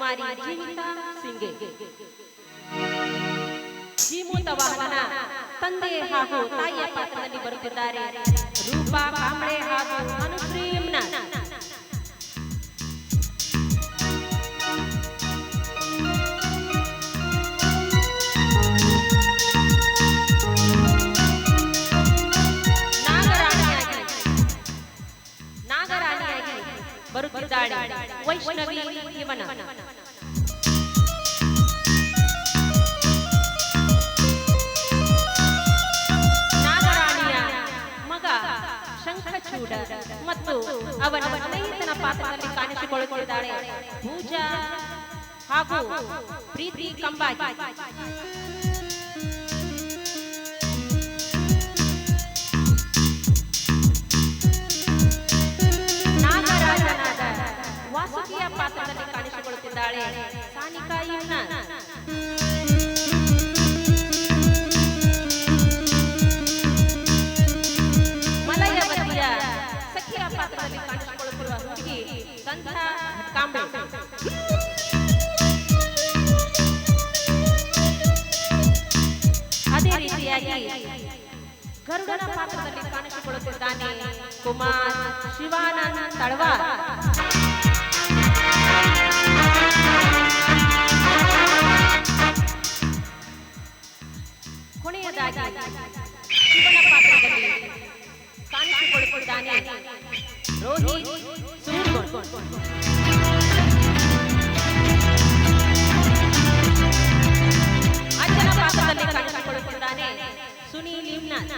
ಕುಮಾರಿ ಜೀವಿತಾ ಸಿಂಗೆ. ಜೀಮೂತ ವಾಹನ ತಂದೆ ಹಾಗೂ ತಾಯಿಯ ಪಾತ್ರದಲ್ಲಿ ಬರುತ್ತಿದ್ದಾರೆ ರೂಪಾ ಕಾಂಬ್ಳೆ ಹಾಗೂ ಅನುಶ್ರೀ ಯಮ್ನಾ. ನಾಗರಾಣಿಯಾಗಿ ಬರುತ್ತಿದ್ದಾಳೆ ವೈಷ್ಣವಿ ಇವನ. ಶಂಖಚೂಡ ಮತ್ತು ಅವನ ಸ್ನೇಹಿತನ ಪಾತ್ರದಲ್ಲಿ ಕಾಣಿಸಿಕೊಳ್ಳುತ್ತಿದ್ದಾಳೆ ಪೂಜಾ ಹಾಗೂ ಪ್ರೀತಿ ಕಂಬಾಜಿ. ನಾಗರಾಜನಾದ ವಾಸುಕಿಯ ಪಾತ್ರದಲ್ಲಿ ಕಾಣಿಸಿಕೊಳ್ಳುತ್ತಿದ್ದಾಳೆ ಸಾನಿಕಾ ಇವನ. ಪಾತ್ರದಲ್ಲಿ ಕಾಣಿಸಿಕೊಳ್ಳುತ್ತಿರುವ ಹುಡುಗಿ ಸಂಧ್ಯಾ ಕಾಂಬ್ಳೆ. ಅದೇ ರೀತಿಯಾಗಿ ಗರುಡನ ಪಾತ್ರದಲ್ಲಿ ಕಾಣಿಸಿಕೊಳ್ಳುತ್ತಿದ್ದಾನೆ ಕುಮಾರ್ ಶಿವಾನಂದ್ ತಳವಾರ್. ಕೊನೆಯದಾಗಿ ಶಿವನ ಪಾತ್ರದಲ್ಲಿ ಕಾಣಿಸಿಕೊಳ್ಳುತ್ತಿದ್ದಾನೆ ರೋಹಿತ್ ಸೂರ್ಗೋಡ್. ಅಜ್ಜನ ಪಾತ್ರದಲ್ಲಿ ಕಾಣಿಸಿಕೊಳ್ಳುತ್ತಿದ್ದಾನೆ ಸುನೀಲ್ ಇಮ್ನಾನ್.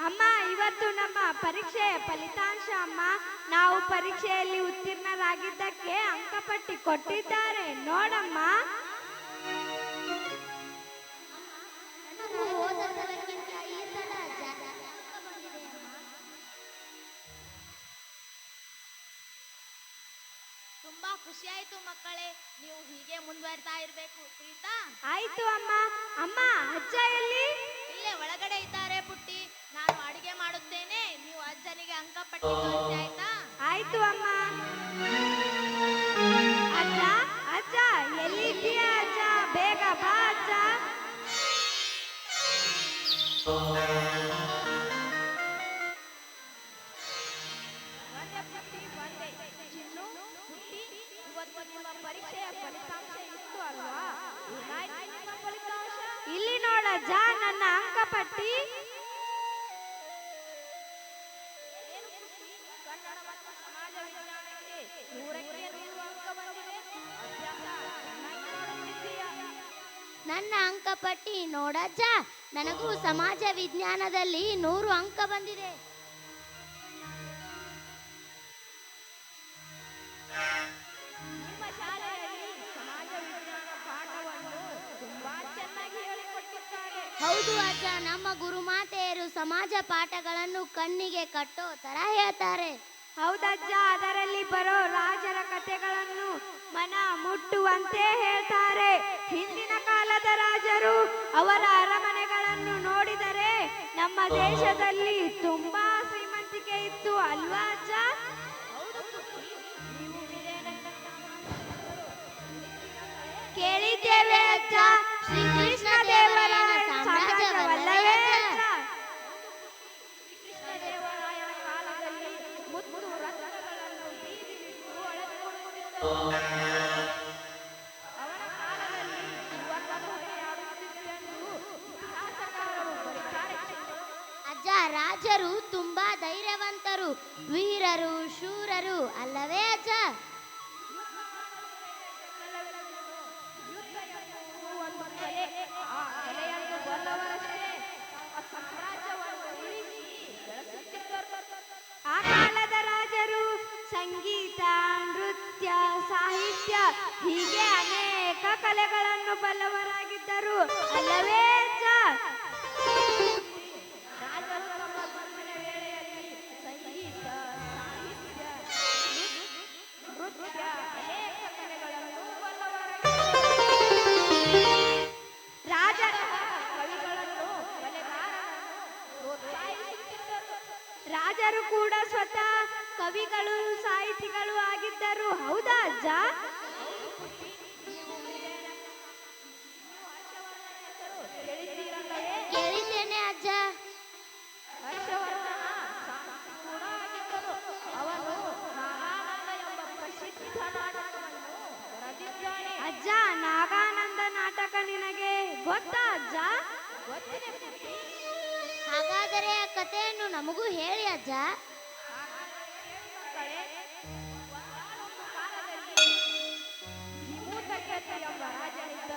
ಅಮ್ಮ ಇವತ್ತು ನಮ್ಮ ಪರೀಕ್ಷೆಯ ಫಲಿತಾಂಶ ಅಮ್ಮ. ನಾವು ಪರೀಕ್ಷೆಯಲ್ಲಿ ಉತ್ತೀರ್ಣರಾಗಿದ್ದಕ್ಕೆ ಅಂಕಪಟ್ಟಿ ಕೊಟ್ಟಿದ್ದಾರೆ ನೋಡಮ್ಮ. ತುಂಬಾ ಖುಷಿ ಆಯ್ತು ಮಕ್ಕಳೇ. ನೀವು ಹೀಗೆ ಮುಂದುವರಿತಾ ಇರ್ಬೇಕು ತಿಳಿತಾ? ಆಯ್ತು ಅಮ್ಮ. ಅಮ್ಮ, ಅಜ್ಜ ಎಲ್ಲಿ? ಇಲ್ಲೇ ಒಳಗಡೆ ಇದ್ದಾರೆ ಪುಟ್ಟಿ. ನಾನು ಅಡಿಗೆ ಮಾಡುತ್ತೇನೆ, ನೀವು ಅಜ್ಜನಿಗೆ ಅಂಕಪಟ್ಟಿ ತೋರಿಸಿ ಆಯ್ತಾ? ಆಯ್ತು ಅಮ್ಮ. ಅಜ್ಜ, ಅಜ್ಜ ಎಲ್ಲಿದ್ದೀಯಾ ಅಜ್ಜ? ಬೇಗ ಬಾ ಅಜ್ಜ. ಇಲ್ಲಿ ನೋಡಜ್ಜ ನನ್ನ ಅಂಕಪಟ್ಟಿ. ನನ್ನ ಅಂಕಪಟ್ಟಿ ನೋಡಜ್ಜ, ನನಗೂ ಸಮಾಜ ವಿಜ್ಞಾನದಲ್ಲಿ 100 ಅಂಕ ಬಂದಿದೆ. ನಿಮ್ಮ ಶಾಲೆಯಲ್ಲಿ ಸಮಾಜ ವಿಜ್ಞಾನ ಪಾಠವನ್ನು ತುಂಬಾ ಚೆನ್ನಾಗಿ ಹೇಳಿಕೊಟ್ಟಿದ್ದಾರೆ. ಹೌದು ಅಜ್ಜ, ನಮ್ಮ ಗುರುಮಾತೆಯರು ಸಮಾಜ ಪಾಠಗಳನ್ನು ಕಣ್ಣಿಗೆ ಕಟ್ಟೋ ತರ ಹೇಳ್ತಾರೆ. ಹೌದಜ್ಜ, ಅದರಲ್ಲಿ ಬರೋ ರಾಜರ ಕಥೆಗಳನ್ನು ಮನ ಮುಟ್ಟುವಂತೆ ಹೇಳ್ತಾರೆ. ಹಿಂದಿನ ಕಾಲದ ರಾಜರು ಅವರ ಅರಮನೆಗಳನ್ನು ನೋಡಿದರೆ ನಮ್ಮ ದೇಶದಲ್ಲಿ ತುಂಬಾ ಶ್ರೀಮಂತಿಕೆ ಇತ್ತು ಅಲ್ವಾ ಅಜ್ಜ? ಕೇಳಿದ್ದೇವೆ ಅಜ್ಜ. ಶ್ರೀಕೃಷ್ಣ ದೇವರಾಯ ಸಾಮ್ರಾಜ್ಯವಲ್ಲವೇ ಅಜ್ಜ? ಕೃಷ್ಣದೇವರಾಯನ ಕಾಲದಲ್ಲಿ ಮುತ್ತು ರತ್ನಗಳನ್ನು ಬೀದಿಲಿಟ್ಟು ಅಳೆದುಕೊಂಡಿದ್ದರು. ಅವನ ಕಾಲದಲ್ಲಿ ಸುವರ್ಣದ ಹೊರೆಯಾಡುತ್ತಿದ್ದೆಂದು ಇತಿಹಾಸಕಾರರು ಬರೆದಿದ್ದಾರೆ. ಅಜ್ಜ, ರಾಜರು ತುಂಬಾ ಧೈರ್ಯವಂತರು, ವೀರರು, ಶೂರರು ಅಲ್ಲವೇ ಅಜ್ಜ? ಒಂದು ಕಲೆ, ಆ ಕಲೆಯನ್ನು ಬಲ್ಲವರಷ್ಟೇ ತಮ್ಮ ಸಾಮ್ರಾಜ್ಯವನ್ನು ಉಳಿಸಿ ಬೆಳೆಸುತ್ತಿದ್ದರು. ಆ ಕಾಲದ ರಾಜರು ಸಂಗೀತ, ನೃತ್ಯ, ಸಾಹಿತ್ಯ ಹೀಗೆ ಅನೇಕ ಕಲೆಗಳನ್ನು ಬಲ್ಲವರಾಗಿದ್ದರು ಅಲ್ಲವೇ ಅಜ್ಜ? ರಾಜರು ತಮ್ಮ ಬದುಕಿನ ವೇಳೆಯಲ್ಲಿ ಸಂಗೀತ, ಸಾಹಿತ್ಯ, ನೃತ್ಯ ಅನೇಕ ಕಲೆಗಳನ್ನು ಬಲ್ಲವರಾಗಿದ್ದರು. ರಾಜರ ಕವಿಗಳನ್ನು, ಕಲೆಗಾರರನ್ನು ಪ್ರೋತ್ಸಾಹಿಸುತ್ತಿದ್ದರು. ರಾಜರು ಕೂಡ ಸ್ವತಃ ಕವಿಗಳು, ಸಾಹಿತಿಗಳು ಆಗಿದ್ದರು. ಹೌದಾ ಅಜ್ಜ? ಕೇಳಿದ್ದೇನೆ ಅಜ್ಜ. ಹರ್ಷವರ್ಧನ ಸಾಹಿತಿ ಕೂಡ ಆಗಿದ್ದರು. ಅವನು ನಾಗಾನಂದ ಎಂಬ ಪ್ರಸಿದ್ಧ ನಾಟಕವನ್ನು ಬರೆದಿದ್ದಾನೆ. ಅಜ್ಜ, ನಾಗಾನಂದ ನಾಟಕ ನಿನಗೆ ಗೊತ್ತಾ ಅಜ್ಜ? ಗೊತ್ತಿದೆ ಪುಟ್ಟಿ. ಹಾಗಾದರೆ ಆ ಕಥೆಯನ್ನು ನಮಗೂ ಹೇಳಿ ಅಜ್ಜ. ಮಕ್ಕಳೇ, ಒಂದಾನೊಂದು ಕಾಲದಲ್ಲಿ ಜಿಮೂತಕೇತು ಎಂಬ ರಾಜನಿದ್ದ.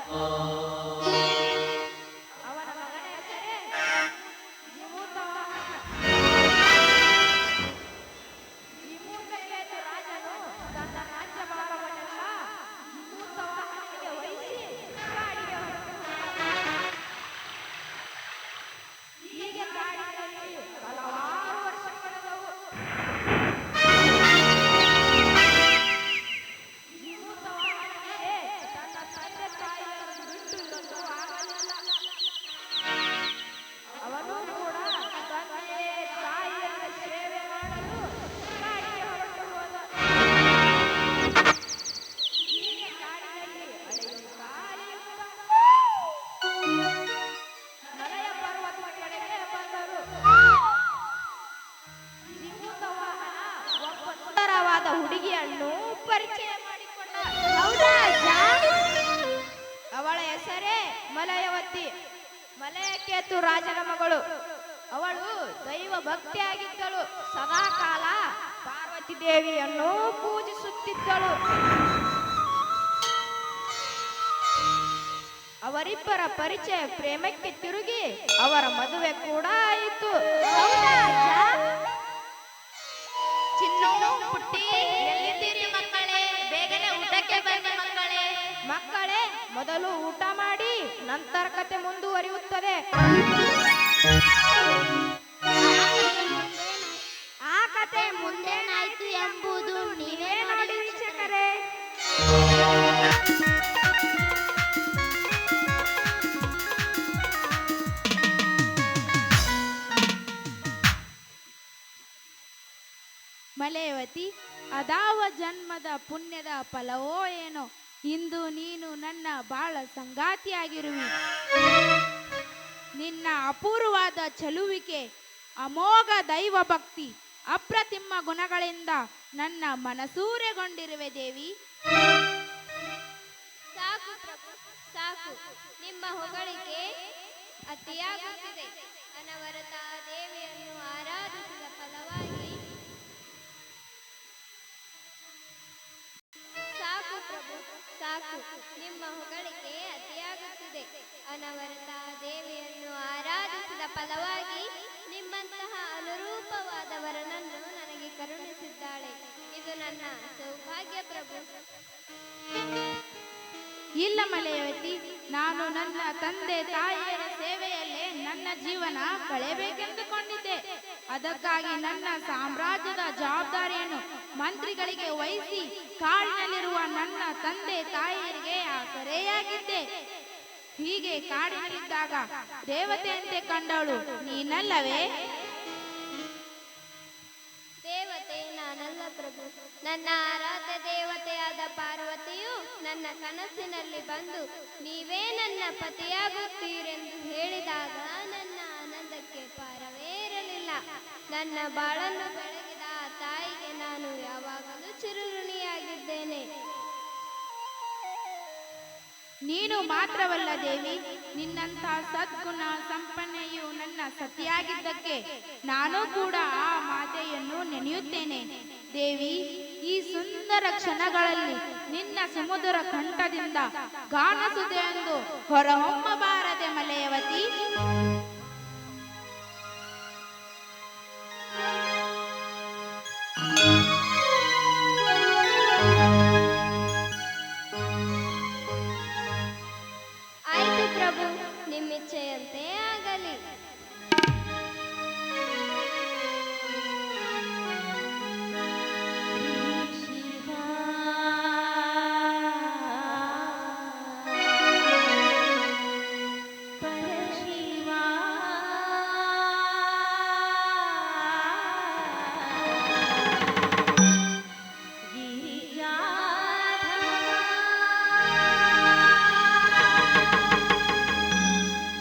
ಅವನ ಮಗನ ಹೆಸರೇ ಜಿಮೂತವಾಹನ. ಜಿಮೂತಕೇತು ರಾಜನು ತನ್ನ ರಾಜ್ಯಭಾರವನ್ನೆಲ್ಲ ಜಿಮೂತವಾಹನಿಗೆ ವಹಿಸಿ ಕಾಡಿಗೆ ಹೊರಟು. ಹೀಗೆ ಕಾಡಿನಲ್ಲಿ ಹಲವಾರು ವರ್ಷ ಕಳೆದವು. ಜಿಮೂತವಾಹನಿಗೆ ತನ್ನ ತಂದೆ ತಾಯಿಯನ್ನು ಬಿಟ್ಟು ಇರಲು ಆಗಲಿಲ್ಲ. ಅವನು ಕೂಡ ತಂದೆ ತಾಯಿಯರ ಸೇವೆ ಮಾಡಲು ಕಾಡಿಗೆ ಹೊರಟು ಹೋದ. ಹೀಗೆ ಕಾಡಿನಲ್ಲಿ ಅಲೆಯುತ್ತಾ ಮಲಯ ಪರ್ವತ ಕಡೆಗೆ ಬಂದರು. ಜಿಮೂತವಾಹನ ಒಬ್ಬ ಸುಂದರವಾದ ಹುಡುಗಿಯನ್ನು ಪರಿಚಯ ಮಾಡಿಕೊಂಡ. ಹೌದಾ ಅಜ್ಜ? ಅವಳ ಹೆಸರೇ ಮಲಯವತಿ, ಮಲಯಕೇತು ರಾಜನ ಮಗಳು. ಅವಳು ದೈವ ಭಕ್ತಿಯಾಗಿದ್ದಳು. ಸದಾಕಾಲ ಪಾರ್ವತಿ ದೇವಿಯನ್ನು ಪೂಜಿಸುತ್ತಿದ್ದಳು. ಅವರಿಬ್ಬರ ಪರಿಚಯ ಪ್ರೇಮಕ್ಕೆ ತಿರುಗಿ ಅವರ ಮದುವೆ ಕೂಡ ಆಯಿತು. ಹೌದಾ ಅಜ್ಜ? ಚಿನ್ನು, ಪುಟ್ಟಿ, ಎಲ್ಲಿದ್ದೀರಿ ಮಕ್ಕಳೇ? ಬೇಗನೆ ಊಟಕ್ಕೆ ಬನ್ನಿ ಮಕ್ಕಳೇ. ಮಕ್ಕಳೇ, ಮೊದಲು ಊಟ ಮಾಡಿ ನಂತರ ಕತೆ ಮುಂದುವರಿಯುತ್ತದೆ. ಆ ಕತೆ ಮುಂದೇನಾಯ್ತು ಎಂಬುದು ನೀವೇ ನೋಡಿ ವೀಕ್ಷಕರೇ. ಮಲೆಯವತಿ, ಅದಾವ ಜನ್ಮದ ಪುಣ್ಯದ ಫಲವೋ ಏನೋ ಇಂದು ನೀನು ನನ್ನ ಬಾಳ ಸಂಗಾತಿಯಾಗಿರುವಿ. ನಿನ್ನ ಅಪೂರ್ವವಾದ ಚಲುವಿಕೆ, ಅಮೋಘ ದೈವ ಭಕ್ತಿ, ಅಪ್ರತಿಮ ಗುಣಗಳಿಂದ ನನ್ನ ಮನಸೂರೆಗೊಂಡಿರುವೆ ದೇವಿ. ಸಾಕು ಪ್ರಭು, ಸಾಕು. ನಿಮ್ಮ ಹೊಗಳಿಕೆ ಅತಿಯಾಗುತ್ತಿದೆ. ಅನವರತ ದೇವಿಯನ್ನು ಆರಾಧಿಸಿದ ಫಲವಾಗಿ ಸಾಕು ಪ್ರಭು, ಸಾಕು. ನಿಮ್ಮ ಹೊಗಳಿಕೆ ಅತಿಯಾಗುತ್ತಿದೆ. ಅನವರತ ದೇವಿಯನ್ನು ಆರಾಧಿಸಿದ ಫಲವಾಗಿ ನಿಮ್ಮಂತಹ ಅನುರೂಪವಾದ ವರನನ್ನು ನನಗೆ ಕರುಣಿಸಿದ್ದಾಳೆ. ಇದು ನನ್ನ ಸೌಭಾಗ್ಯ ಪ್ರಭು. ಇಲ್ಲ ಮಲೆಯವತಿ, ನಾನು ನನ್ನ ತಂದೆ ತಾಯಿಯರ ಸೇವೆಯಲ್ಲೇ ನನ್ನ ಜೀವನ ಕಳೆಯಬೇಕೆಂದುಕೊಂಡಿದ್ದೆ. ಅದಕ್ಕಾಗಿ ನನ್ನ ಸಾಮ್ರಾಜ್ಯದ ಜವಾಬ್ದಾರಿಯನ್ನು ಮಂತ್ರಿಗಳಿಗೆ ವಹಿಸಿ ಕಾಡಿನಲ್ಲಿರುವ ನನ್ನ ತಂದೆ ತಾಯಿಯರಿಗೆ ಆಸರೆಯಾಗಿದ್ದೆ. ಹೀಗೆ ಕಾಡಿನಲ್ಲಿದ್ದಾಗ ದೇವತೆಯಂತೆ ಕಂಡವಳು ನೀನಲ್ಲವೇ? ದೇವತೆ ನಾನಲ್ಲ ಪ್ರಭು. ನನ್ನ ಆರಾಧ್ಯ ದೇವತೆಯಾದ ಪಾರ್ವತಿಯು ನನ್ನ ಕನಸಿನಲ್ಲಿ ಬಂದು ನೀವೇ ನನ್ನ ಪತಿಯಾಗುತ್ತೀರೆಂದು ಹೇಳಿದಾಗ ನನ್ನ ಆನಂದಕ್ಕೆ ಪಾರವೇ ಇರಲಿಲ್ಲ. ನನ್ನ ಬಾಳನ್ನು ಬೆಳಗಿದ ಆ ತಾಯಿಗೆ ನಾನು ಯಾವಾಗಲೂ ಚಿರಋಣಿಯಾಗಿದ್ದೇನೆ. ನೀನು ಮಾತ್ರವಲ್ಲ ದೇವಿ, ನಿನ್ನಂಥ ಸದ್ಗುಣ ಸಂಪನ್ನೆಯು ನನ್ನ ಸತಿಯಾಗಿದ್ದಕ್ಕೆ ನಾನು ಕೂಡ ಆ ಮಾತೆಯನ್ನು ನೆನೆಯುತ್ತೇನೆ. ದೇವಿ, ಈ ಸುಂದರ ಕ್ಷಣಗಳಲ್ಲಿ ನಿನ್ನ ಸುಮಧುರ ಕಂಠದಿಂದ ಗಾನಸುದೆಯೊಂದು ಹೊರಹೊಮ್ಮಬಾರದೆ ಮಲೆಯವತಿ? ಆಯ್ತು ಪ್ರಭು, ನಿಮ್ಮಿಚ್ಛೆಯಂತೆ ಆಗಲಿ.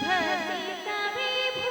ಭಸಿತ ವಿಭೂ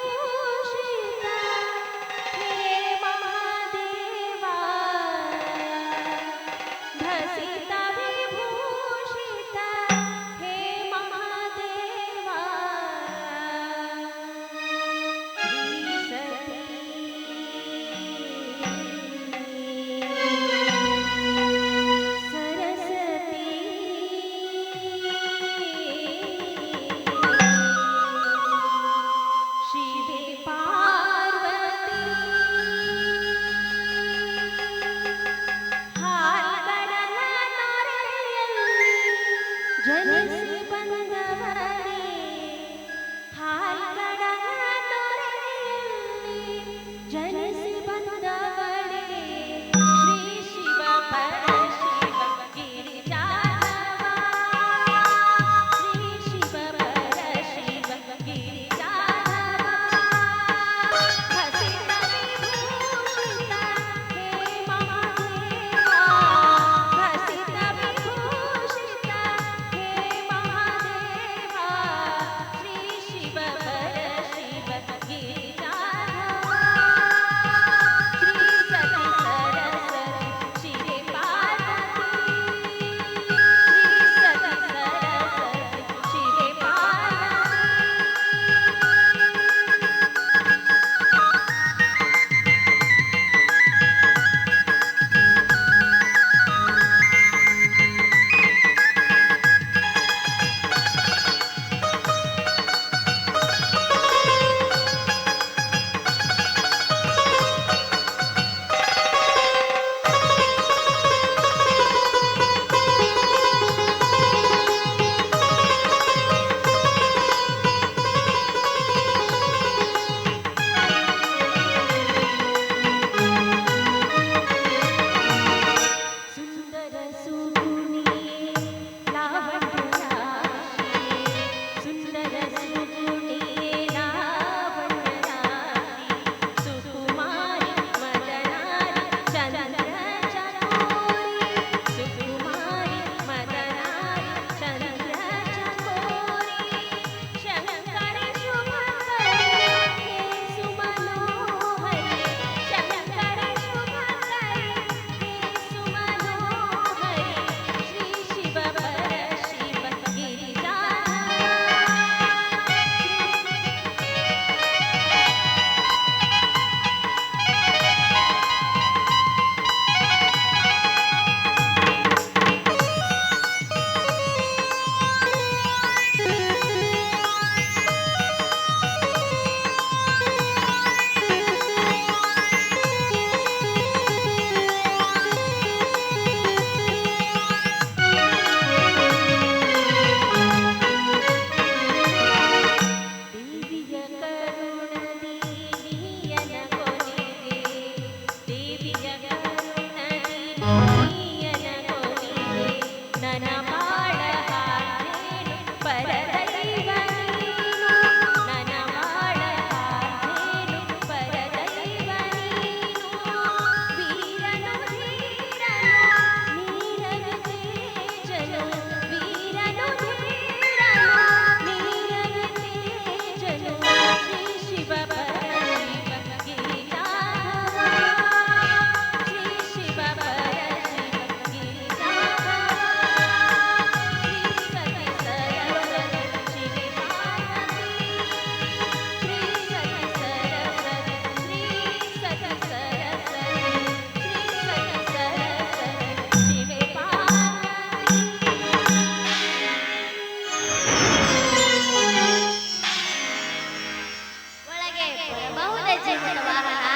ಒಳಗೆ ಬರಬಹುದೇ ಜೀವದ ವಾಹನ?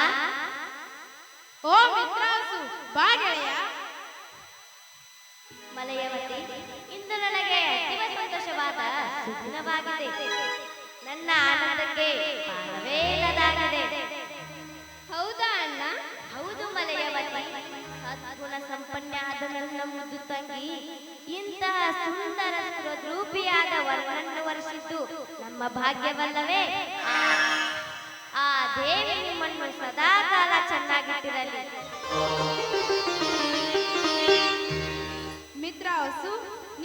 ಓ ಮಿತ್ರಾಸು, ಬಾ ಗೆಳೆಯ. ಮಲಯವತಿ, ಇಂದು ನನಗೆ ಅತೀವ ಸಂತೋಷವಾದ ಸುದಿನವಾಗಿದೆ. ನನ್ನ ಆನಂದಕ್ಕೆ ಪಾರವೇ ಇಲ್ಲದಾಗಿದೆ. ಹೌದಾ ಅಣ್ಣ? ಹೌದು ಮಲಯವತಿ, ಸದ್ಗುಣ ಸಂಪನ್ನೆಯಾದ ನನ್ನ ಮುದ್ದು ತಂಗಿ ಇಂತಹ ಸುಂದರ ರೂಪಿಯಾದ ವರನನ್ನು ವರಿಸಿದ್ದು ನಮ್ಮ ಭಾಗ್ಯವಲ್ಲವೇ? ಆ ದೇವಿ ನಿಮ್ಮನ್ನು ಸದಾ ಕಾಲ ಚೆನ್ನಾಗಿಟ್ಟಿರಲಿ. ಮಿತ್ರಾಸು,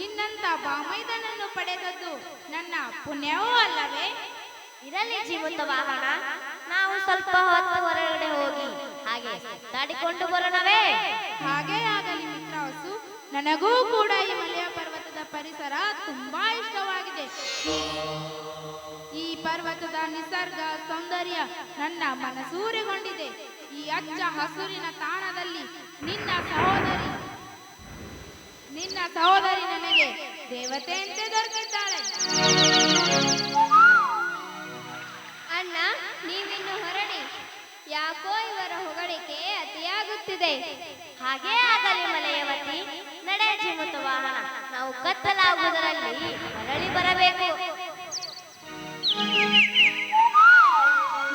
ನಿನ್ನಂತ ಬಾಮೈದನನ್ನು ಪಡೆದದ್ದು ನನ್ನ ಪುಣ್ಯವೂ ಅಲ್ಲವೇ? ಇರಲಿ ಜೀವಂತ ವಾಹನ, ನಾವು ಸ್ವಲ್ಪ ಹೊತ್ತು ಹೊರಗಡೆ ಹೋಗಿ ಹಾಗೆ ಸುತ್ತಾಡಿಕೊಂಡು ಬರೋಣವೇ? ಹಾಗೇ ಆಗಲಿ ಮಿತ್ರಾಸು. ನನಗೂ ಕೂಡ ಈ ಮಲೆಯ ಪರ್ವತದ ಪರಿಸರ ತುಂಬಾ ಇಷ್ಟವಾಗಿದೆ. ಈ ಪರ್ವತದ ನಿಸರ್ಗ ಸೌಂದರ್ಯ ನನ್ನ ಮನಸೂರೆಗೊಂಡಿದೆ. ಈ ಹಚ್ಚ ಹಸುರಿನ ತಾಣದಲ್ಲಿ ನಿನ್ನ ಸಹೋದರಿ ನನಗೆ ದೇವತೆಯಂತೆ ದೊರಕಿದ್ದಾಳೆ. ಅಣ್ಣ, ನೀವಿನ್ನು ಹೊರಡಿ. ಯಾಕೋ ಇವರ ಹೊಗಳಿಕೆ ಅತಿಯಾಗುತ್ತಿದೆ. ಹಾಗೇ ಆಗಲಿ ಮಲಯವತಿ. ನಡೆ ಜೀವಂತ ವಾಹನ, ನಾವು ಕತ್ತಲಾಗುವುದರಲ್ಲಿ ಮರಳಿ ಬರಬೇಕು.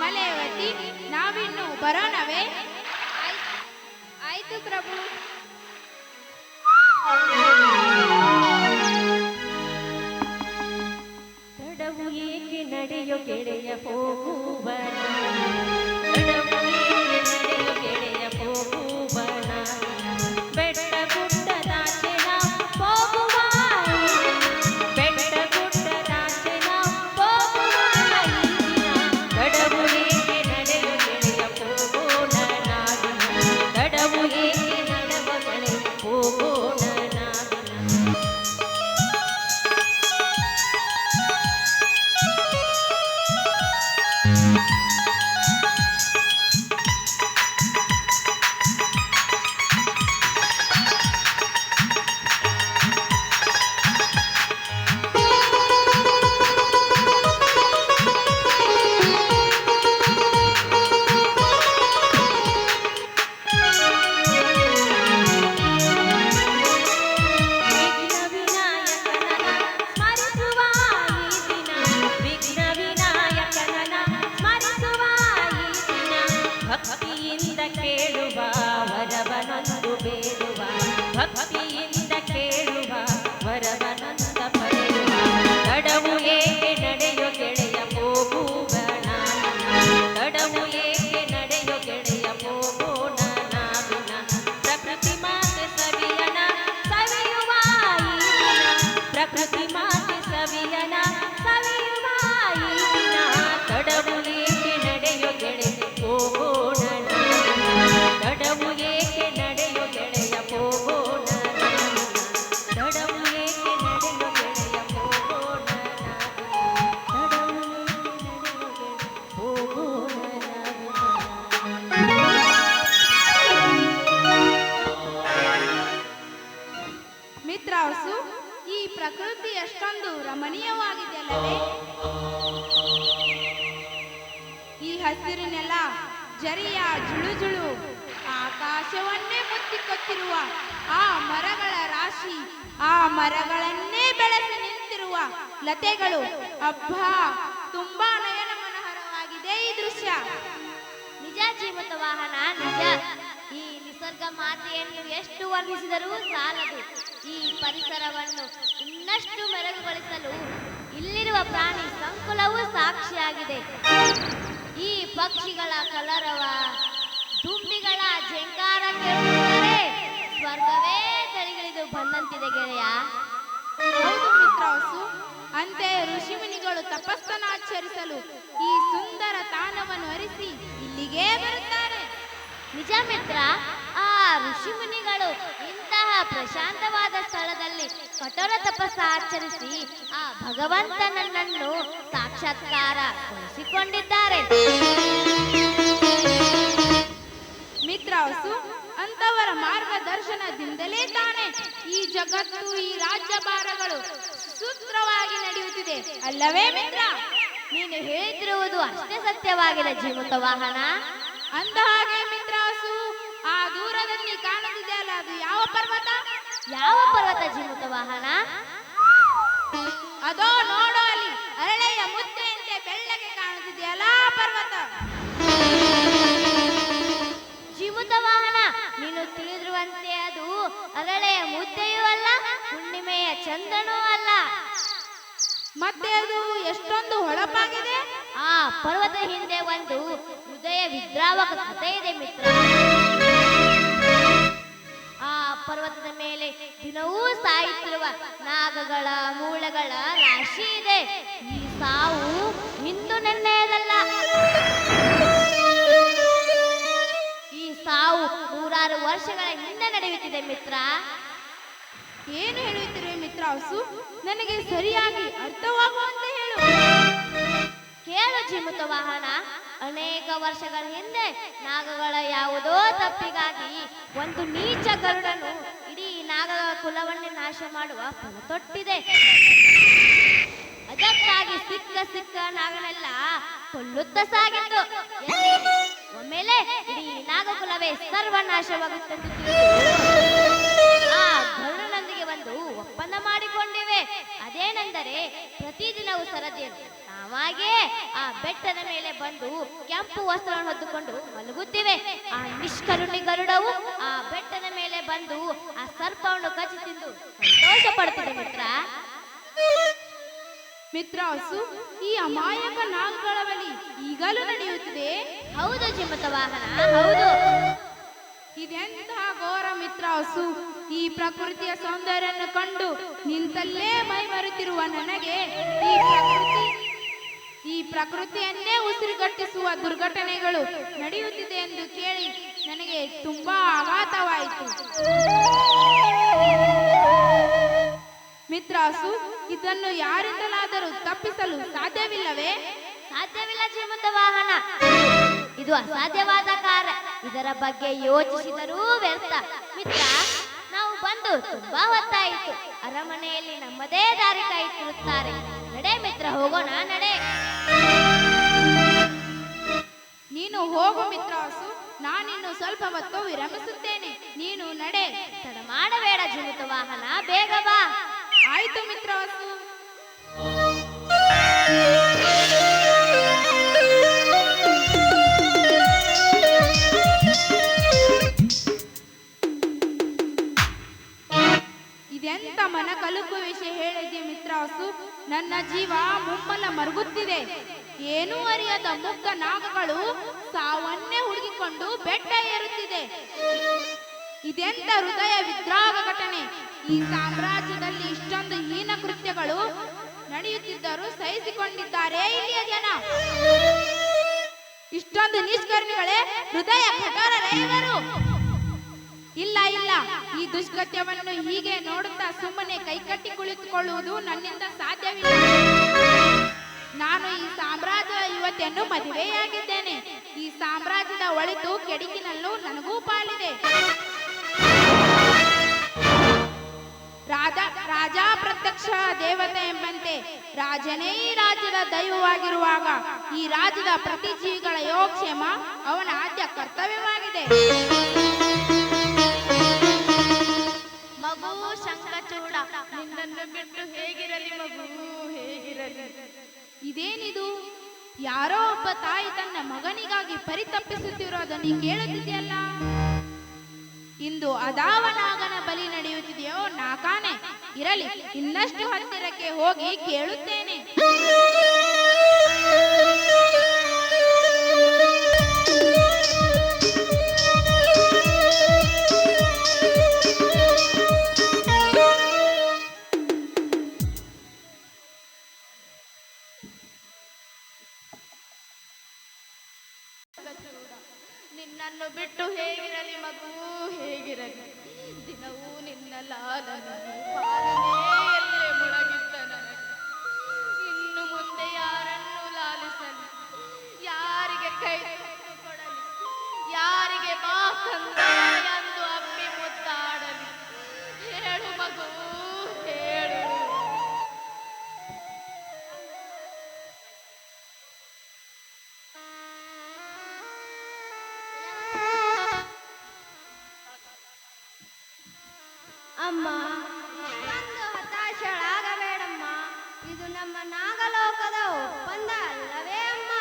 ಮಲೆಯವತಿ, ನಾವಿನ್ನು ಬರೋಣವೇ? ಆಯ್ತು ಪ್ರಭು. ತಡವು ಏಕೆ ನಡೆಯೋ ಗೆಳೆಯ ಹೋಗುವನ, ತಡವು ಏಕೆ ನಡೆಯೋ ಗೆಳೆಯ ಹೋಗುವನ, ಬೆಟ್ಟ ಗುಡ್ಡದಾಚೆ ನಾವು ಹೋಗುವ, ಬೆಟ್ಟ ಗುಡ್ಡದಾಚೆ ನಾವು ಹೋಗುವ ಈ ದಿನ. ತಡವು ಏಕೆ ನಡೆಯೋ ಗೆಳೆಯ ಹೋಗೋಣ ನಾವಿನ, ತಡವು ಏಕೆ ನಡೆವ ಗೆಳೆಯ ಹೋಗೋಣ ನಾವಿನ. ಭಕ್ತಿಯಿಂದ ಕೇಳುವ ವರವನೊಂದು ಬೇಡುವ, ಭಕ್ತಿಯಿಂದ ಕೇಳುವ ವರವನೊಂದ ಪಡೆಯುವ. ತಡವು ಏಕೆ ನಡೆಯೋ ಗೆಳೆಯ ಹೋಗುವನ, ತಡವು ಏಕೆ ನಡೆಯೋ ಗೆಳೆಯ ಹೋಗೋಣ ನಾವಿನ. ಪ್ರಕೃತಿ ಮಾತೆ ಸವಿಯನ ಸವಿಯುವ ಈ ದಿನ, ಪ್ರಕೃತಿ ಮಾತೆ ಸವಿಯನ ಸವಿಯುವ ಈ ದಿನ. ತಡವು ಏಕೆ ನಡೆಯೋ ಗೆಳೆಯ ಹೋಗೋಣ ನಾವಿನ, ತಡವು ಏಕೆ ನಡೆಯೋ ಗೆಳೆಯ ಹೋಗೋಣ ನಾವಿನ, ತಡವು ಏಕೆ ನಡೆಯೋ ಗೆಳೆಯ ಹೋಗೋಣ ನಾವಿನ, ತಡವು ಏಕೆ ಮಿತ್ರಾಸು, ಈ ಪ್ರಕೃತಿ ಎಷ್ಟೊಂದು ರಮಣೀಯವಾಗಿದೆಯಲ್ಲವೇ? ಈ ಹಸಿರಿನೆಲ್ಲ ಜರಿಯ ಜುಳುಜುಳು, ಆಕಾಶವನ್ನೇ ಮುತ್ತಿಕೊತ್ತಿರುವ ಆ ಮರಗಳ ರಾಶಿ, ಆ ಮರಗಳನ್ನೇ ಬೆಳೆಸಿ ನಿಂತಿರುವ ಲತೆಗಳು, ಅಬ್ಬಾ, ತುಂಬಾ ನಯನ ಮನೋಹರವಾಗಿದೆ ಈ ದೃಶ್ಯ. ನಿಜ ಜೀವಂತ ವಾಹನ, ನಿಜ. ಈ ನಿಸರ್ಗ ಮಾತೆಯನ್ನು ಎಷ್ಟು ವರ್ಣಿಸಿದರೂ ಸಾಲದು. ಈ ಪರಿಸರವನ್ನು ಇನ್ನಷ್ಟು ಮೆರುಗುಗೊಳಿಸಲು ಇಲ್ಲಿರುವ ಪ್ರಾಣಿ ಸಂಕುಲವೂ ಸಾಕ್ಷಿಯಾಗಿದೆ. ಈ ಪಕ್ಷಿಗಳ ಕಲರವ, ದುಂಬಿಗಳ ಝೇಂಕಾರ ಕೇಳುತ್ತಿದ್ದರೆ ಸ್ವರ್ಗವೇ ತಳಿಗಿಳಿದು ಬಂದಂತಿದೆ ಗೆಳೆಯ. ಹೌದು ಮಿತ್ರಾಸು, ಅಂತೆ ಋಷಿಮುನಿಗಳು ತಪಸ್ಸನ್ನು ಆಚರಿಸಲು ಈ ಸುಂದರ ತಾಣವನ್ನು ಅರಿಸಿ ಇಲ್ಲಿಗೆ ಬರುತ್ತಾರೆ. ನಿಜ ಮಿತ್ರ, ಆ ಋಷಿಮುನಿಗಳು ಇಂತಹ ಪ್ರಶಾಂತವಾದ ಸ್ಥಳದಲ್ಲಿ ಕಠೋರ ತಪಸ್ಸು ಆಚರಿಸಿ ಆ ಭಗವಂತನನ್ನು ಸಾಕ್ಷಾತ್ಕಾರಗೊಳಿಸಿಕೊಂಡಿದ್ದಾರೆ. ಮಿತ್ರಾಸು, ಅಂತವರ ಮಾರ್ಗದರ್ಶನದಿಂದಲೇ ತಾನೇ ಈ ಜಗತ್ತು ಈ ರಾಜ್ಯಭಾರಗಳು ಸೂತ್ರವಾಗಿ ನಡೆಯುತ್ತಿದೆ ಅಲ್ಲವೇ ಮಿತ್ರ? ನೀನು ಹೇಳ್ತಿರುವುದು ಅಷ್ಟೇ ಸತ್ಯವಾಗಿದೆ ಜೀವಂತ ವಾಹನ. ಅಂದ ಹಾಗೆ ಮಿತ್ರಾಸು, ಆ ದೂರದಲ್ಲಿ ಕಾಣುತ್ತಿದೆ ಅಲ್ಲ, ಅದು ಯಾವ ಪರ್ವತ? ಯಾವ ಪರ್ವತ ಜೀವಂತ ವಾಹನ? ಅದೋ ನೋಡೋ, ಅಲ್ಲಿ ಅರಳೆಯ ಮುದ್ದೆಯಂತೆ ಬೆಳ್ಳಗೆ ಕಾಣುತ್ತಿದೆಯಲ್ಲ ಆ ಪರ್ವತ. ಜೀವಂತ ವಾಹನ, ನೀನು ತಿಳಿದಿರುವಂತೆ ಅದು ಅರಳೆಯ ಮುದ್ದೆಯೂ ಅಲ್ಲ, ಹುಣ್ಣಿಮೆಯ ಚಂದ್ರನೂ ಅಲ್ಲ. ಮತ್ತೆ ಅದು ಎಷ್ಟೊಂದು ಹೊಳಪಾಗಿದೆ. ಆ ಪರ್ವತ ಹಿಂದೆ ಒಂದು ಹೃದಯ ವಿದ್ರಾವಕ ಕಥೆ ಇದೆ ಮಿತ್ರ. ಆ ಪರ್ವತದ ಮೇಲೆ ದಿನವೂ ಸಾಯುತ್ತಿರುವ ನಾಗಗಳ ಮೂಳೆಗಳ ರಾಶಿ ಇದೆ. ಈ ಸಾವು ಇಂದು ನೆನ್ನೆಯದಲ್ಲ. ಈ ಸಾವು ನೂರಾರು ವರ್ಷಗಳ ಹಿಂದೆ ನಡೆಯುತ್ತಿದೆ ಮಿತ್ರ. ಏನು ಹೇಳುತ್ತಿರುವೆ ಮಿತ್ರಾಸು? ನನಗೆ ಸರಿಯಾಗಿ ಅರ್ಥವಾಗುವಂತೆ ಹೇಳು. ಕೇಳು ಜೀವಂತ ವಾಹನ, ಅನೇಕ ವರ್ಷಗಳ ಹಿಂದೆ ನಾಗಗಳ ಯಾವುದೋ ತಪ್ಪಿಗಾಗಿ ಒಂದು ನೀಚ ಗರುಡನು ಇಡೀ ನಾಗಗಳ ಕುಲವನ್ನೇ ನಾಶ ಮಾಡುವ ಫಲ ತೊಟ್ಟಿದೆ. ಅದಕ್ಕಾಗಿ ಸಿಕ್ಕ ನಾಗನೆಲ್ಲ ಕೊಲ್ಲುತ್ತ ಸಾಗಿತ್ತು. ಒಮ್ಮೆಲೆ ಇಡೀ ನಾಗಕುಲವೇ ಸರ್ವನಾಶವಾಗುತ್ತೆಂದು ಆ ಗರುಡನೊಂದಿಗೆ ಒಂದು ಒಪ್ಪಂದ ಮಾಡಿಕೊಂಡಿವೆ. ಅದೇನೆಂದರೆ ಪ್ರತಿದಿನವೂ ಸರದಿಯನ್ನು ನಾವಾಗೇ ಆ ಬೆಟ್ಟದ ಮೇಲೆ ಬಂದು ಕೆಂಪು ವಸ್ತ್ರವನ್ನು ಹೊತ್ತುಕೊಂಡು ಮಲಗುತ್ತಿವೆ. ಆ ನಿಷ್ಕರುಣಿ ಗರುಡವು ಆ ಬೆಟ್ಟದ ಮೇಲೆ ಬಂದು ಆ ಸರ್ಪವನ್ನು ಕಚ್ಚಿ ತಿಂದು ಸಂತೋಷ ಪಡುತ್ತದೆ ಮಿತ್ರ. ಮಿತ್ರಾಸು, ಈ ಅಮಾಯಕ ನಾಗಗಳ ಬಲಿ ಈಗಲೂ ನಡೆಯುತ್ತಿದೆ. ಹೌದು ಜೀವಂತ ವಾಹನ, ಹೌದು. ಇದೆಂತಹ ಘೋರ ಮಿತ್ರಾಸು! ಈ ಪ್ರಕೃತಿಯ ಸೌಂದರ್ಯವನ್ನು ಕಂಡು ನಿಂತಲ್ಲೇ ಮೈ ಮರೆತಿರುವ ನನಗೆ ಈ ಪ್ರಕೃತಿಯನ್ನೇ ಉಸಿರುಗಟ್ಟಿಸುವ ದುರ್ಘಟನೆಗಳು ನಡೆಯುತ್ತಿದೆ ಎಂದು ಕೇಳಿ ನನಗೆ ತುಂಬಾ ಆಘಾತವಾಯಿತು. ಮಿತ್ರಾಸು, ಇದನ್ನು ಯಾರಿಂದಲಾದರೂ ತಪ್ಪಿಸಲು ಸಾಧ್ಯವಿಲ್ಲವೇ? ಸಾಧ್ಯವಿಲ್ಲ ಜೀವಂತ ವಾಹನ, ಇದು ಅಸಾಧ್ಯವಾದ ಕಾರ್ಯ. ಇದರ ಬಗ್ಗೆ ಯೋಚಿಸಿದರೂ ವ್ಯರ್ಥ ಮಿತ್ರ. ನಾವು ಬಂದು ತುಂಬಾ ಹೊತ್ತಾಯಿತು. ಅರಮನೆಯಲ್ಲಿ ನಮ್ಮದೇ ದಾರಿ ಕಾಯುತ್ತಿರುತ್ತಾರೆ. ನಡೆ ಮಿತ್ರ, ಹೋಗೋಣ, ನಡೆ. ನೀನು ಹೋಗು ಮಿತ್ರಾಸು, ನಾನಿನ್ನು ಸ್ವಲ್ಪ ಹೊತ್ತು ವಿರಮಿಸುತ್ತೇನೆ. ನೀನು ನಡೆ. ತಡ ಮಾಡಬೇಡ ಜೀವಿತ ವಾಹನ, ಬೇಗ ಬಾ. ಆಯ್ತು ಮಿತ್ರಾಸು. ಇದೆಂತ ಮನ ಕಲುಕುವ ವಿಷಯ ಹೇಳಿದೆ ಮಿತ್ರಾಸು. ನನ್ನ ಜೀವ ಮುಮ್ಮಲ ಮರುಗುತ್ತಿದೆ. ಏನೂ ಅರಿಯದ ಮುಗ್ಧ ನಾಗಗಳು ಸಾವನ್ನೇ ಹುಡುಕಿಕೊಂಡು ಬೆಟ್ಟ ಏರುತ್ತಿದೆ. ಇದೆಂತ ಹೃದಯ ವಿದ್ರಾಗ ಘಟನೆ! ಈ ಸಾಮ್ರಾಜ್ಯದಲ್ಲಿ ಇಷ್ಟೊಂದು ಹೀನ ಕೃತ್ಯಗಳು ನಡೆಯುತ್ತಿದ್ದರೂ ಸಹಿಸಿಕೊಂಡಿದ್ದಾರೆ ಇಲ್ಲಿಯ ಜನ. ಇಷ್ಟೊಂದು ನಿಷ್ಕರ್ಮಿಗಳೇ, ಹೃದಯ ಕಠೋರರೇ ಇವರು. ಇಲ್ಲ ಇಲ್ಲ, ಈ ದುಷ್ಕೃತ್ಯವನ್ನು ಹೀಗೆ ನೋಡುತ್ತಾ ಸುಮ್ಮನೆ ಕೈಕಟ್ಟಿ ಕುಳಿತುಕೊಳ್ಳುವುದು ನನ್ನಿಂದ ಸಾಧ್ಯವಿಲ್ಲ. ನಾನು ಈ ಸಾಮ್ರಾಜ್ಯದ ಯುವತಿಯನ್ನು ಮದುವೆಯಾಗಿದ್ದೇನೆ. ಈ ಸಾಮ್ರಾಜ್ಯದ ಒಳಿತು ಕೆಡುಕಿನಲ್ಲೂ ನನಗೂ ಪಾಲಿದೆ. ರಾಜ ಪ್ರತ್ಯಕ್ಷ ದೇವತೆ ಎಂಬಂತೆ ರಾಜನೇ ಈ ರಾಜ್ಯದ ದೈವವಾಗಿರುವಾಗ ಈ ರಾಜ್ಯದ ಪ್ರತಿ ಜೀವಿಗಳ ಯೋಗಕ್ಷೇಮ ಅವನ ಆದ್ಯ ಕರ್ತವ್ಯವಾಗಿದೆ. ಮಗು ಶಂಖಚೂಡ, ನಿನ್ನನ್ನು ಬಿಟ್ಟು ಹೇಗಿರಲಿ ಮಗು, ಹೇಗಿರಲಿ. ಇದೇನಿದು? ಯಾರೋ ಒಬ್ಬ ತಾಯಿ ತನ್ನ ಮಗನಿಗಾಗಿ ಪರಿತಪ್ಪಿಸುತ್ತಿರೋದನ್ನು ಕೇಳುತ್ತಿದೆಯಲ್ಲ. ಇಂದು ಅದಾವನಾಗನ ಬಲಿ ನಡೆಯುತ್ತಿದೆಯೋ ನಾಕಾನೆ. ಇರಲಿ, ಇನ್ನಷ್ಟು ಹತ್ತಿರಕ್ಕೆ ಹೋಗಿ ಕೇಳುತ್ತೇನೆ. ನಿನ್ನನ್ನು ಬಿಟ್ಟು ಹೇಗಿರಲಿ ಮಗು, ಹೇಗಿರಲಿ. ದಿನವೂ ನಿನ್ನ ಲಾಲನೆ ಪಾಲನೆಯಲ್ಲೇ ಮುಳಗಿದ್ದ ನನಗೆ ಇನ್ನು ಮುಂದೆ ಯಾರನ್ನು ಲಾಲಿಸಲಿ, ಯಾರಿಗೆ ಕೈ ಕೊಡಲಿ, ಯಾರಿಗೆ ಬಾ ಕಂದ ಅಮ್ಮ, ಇಷ್ಟೊಂದು ಹತಾಶಳಾಗಬೇಡಮ್ಮ. ಇದು ನಮ್ಮ ನಾಗಲೋಕದ ಒಪ್ಪಂದ ಅಲ್ಲವೇ ಅಮ್ಮ?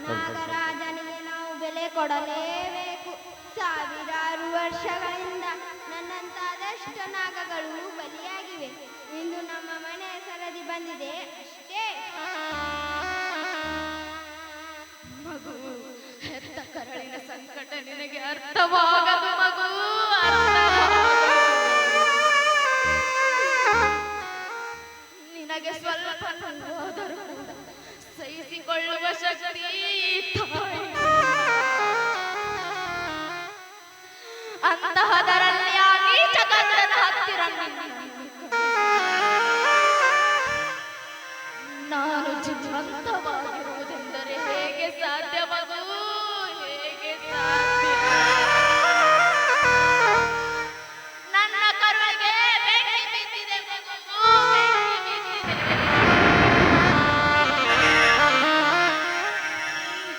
ನಾಗರಾಜನಿಗೆ ನಾವು ಬೆಲೆ ಕೊಡಲೇಬೇಕು. ಸಾವಿರಾರು ವರ್ಷಗಳಿಂದ ನನ್ನಂತಾದಷ್ಟು ನಾಗಗಳು ಬಲಿಯಾಗಿವೆ. ಇಂದು ನಮ್ಮ ಮನೆ ಸರದಿ ಬಂದಿದೆ ಅಷ್ಟೇ. ಮಗು, ಹೆತ್ತ ಕರಳಿನ ಸಂಕಟ ನಿನಗೆ ಅರ್ಥವಾಗದು ಮಗು, ನಿನಗೆ ಸ್ವಲ್ಪ ನೋವಾದರೂ ಕೂಡ ಸಹಿಸಿಕೊಳ್ಳುವ ಶಕ್ತಿ ತಾಯಿ. ಅಂತಹದರಲ್ಲಿ ಆಗಿ ಜಗತ್ತನ ಹತ್ತಿರ ನಾನು ಜೀವಂತವಾಗಿರುವುದೆಂದರೆ ಹೇಗೆ ಸಾಧ್ಯ ಮಗು, ಹೇಗೆ ಸಾಧ್ಯ? ನನ್ನ ಕರುಳಿಗೆ ಬೆಂಕಿ ಬಿದ್ದಿದೆ ಮಗು, ಬೆಂಕಿ ಬಿದ್ದಿದೆ.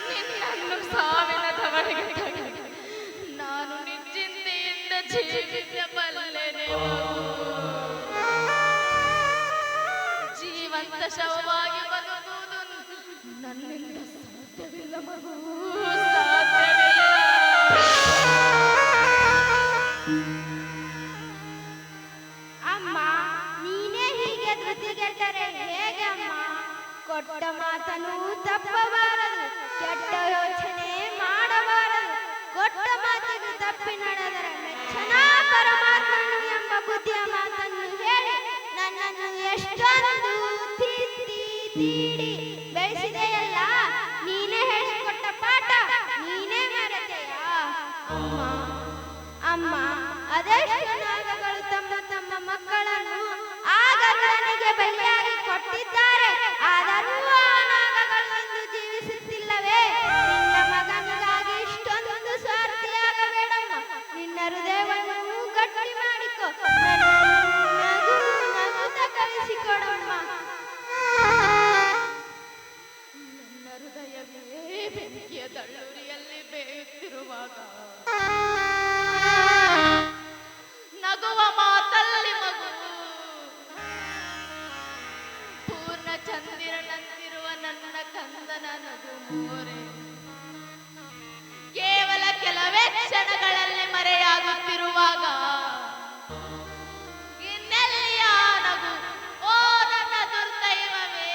ನಿನ್ನನ್ನು ಸಾವಿನ ದವಡೆಗೆ ತಡೆದು ನಾನು ನಿಶ್ಚಿಂತೆಯಿಂದ ಜೀವಿಸಬಲ್ಲೆನೆ ಮಗು. ಜೀವಂತ ಶವವಾಗಿ ಬದುಕುವುದು ನನ್ನಿಂದ ಸಾಧ್ಯವಿಲ್ಲ ಮಗು, ಸಾಧ್ಯವಿಲ್ಲ. ಅಮ್ಮ, ನೀನೇ ಹೀಗೆ ಧೃತಿಗೆಟ್ಟರೆ ಹೇಗೆ ಅಮ್ಮ? ಕೊಟ್ಟ ಮಾತನ್ನು ತಪ್ಪಬಾರದು, ಕೆಟ್ಟ ಯೋಚನೆ ಮಾಡಬಾರದು. ಕೊಟ್ಟ ಮಾತಿಗೆ ತಪ್ಪಿ ನಡೆದರೆ ಮೆಚ್ಚನ ಪರಮಾತ್ಮನು ಎಂಬ ಬುದ್ಧಿಯ ಮಾತನ್ನು ಹೇಳಿ ನನ್ನನ್ನು ಎಷ್ಟೊಂದು ತಿದ್ದಿ ತೀಡಿ ಬೆಳೆಸಿದೆಯಲ್ಲ. ನೀನೇ ಹೇಳಿಕೊಟ್ಟ ಪಾಠ ನೀನೇ ಮರೆತೆಯಾ ಅಮ್ಮ? ಅಮ್ಮ, ಅದೆಷ್ಟು ನಾಗಗಳು ತಮ್ಮ ತಮ್ಮ ಮಕ್ಕಳನ್ನು ಆಗರನಿಗೆ ಬಲಿಯಾಗಿ ಕೊಟ್ಟಿದ್ದಾರೆ. ಆದರೂ ಆ ನಾಗಗಳು ಇಂದು ಜೀವಿಸುತ್ತಿಲ್ಲವೇ? ನಿನ್ನ ಮಗನಿಗಾಗಿ ಇಷ್ಟೊಂದು ಸ್ವಾರ್ಥಿಯಾಗಬೇಡಮ್ಮ. ನಿನ್ನ ಹೃದಯವನ್ನು ಗಟ್ಟಿ ಮಾಡಿಕೊ, ನಗು ನಗುತ್ತ ಕಳಿಸಿಕೊಡಮ್ಮ. ನನ್ನ ಹೃದಯವೇ ಬೆಂಕಿಯ ತಳ್ಳೂರಿಯಲ್ಲಿ ಬೇಯುತ್ತಿರುವಾಗ ನಗುವ ಮಾತಲ್ಲಿ ಮಗು, ಪೂರ್ಣ ಚಂದಿರನಂತಿರುವ ನನ್ನ ಕಂದನ ನಗು ಮೋರೆ ಕೇವಲ ಕೆಲವೇ ಕ್ಷಣಗಳಲ್ಲಿ ಮರೆಯಾಗುತ್ತಿರುವಾಗ ಇನ್ನೆಲ್ಲಿಯ ನಗು? ಓ ನನ್ನ ದುರ್ದೈವವೇ,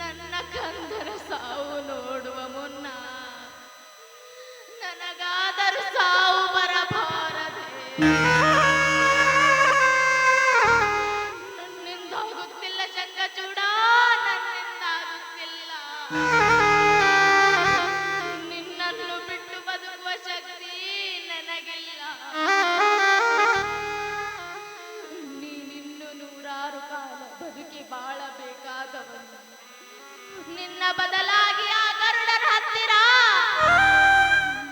ನನ್ನ ಕಂದರ ಸಾವು ನೋಡುವ ಮುನ್ನ ನನಗಾದರೂ ಸಾವು ಬರಬಾರದೆ. ನನ್ನಿಂದಾಗುತ್ತಿಲ್ಲ ಶಂಖಚೂಡ, ನನ್ನಿಂದಾಗುತ್ತಿಲ್ಲ. ನಿನ್ನನ್ನು ಬಿಟ್ಟು ಬದುಕುವ ಶಕ್ತಿ ನನಗಿಲ್ಲ. ನೀನಿನ್ನು ನೂರಾರು ಕಾಲ ಬದುಕಿ ಬಾಳಬೇಕಾದವನು. ನಿನ್ನ ಬದಲಾಗಿ ಆ ಗರುಡರ ಹತ್ತಿರ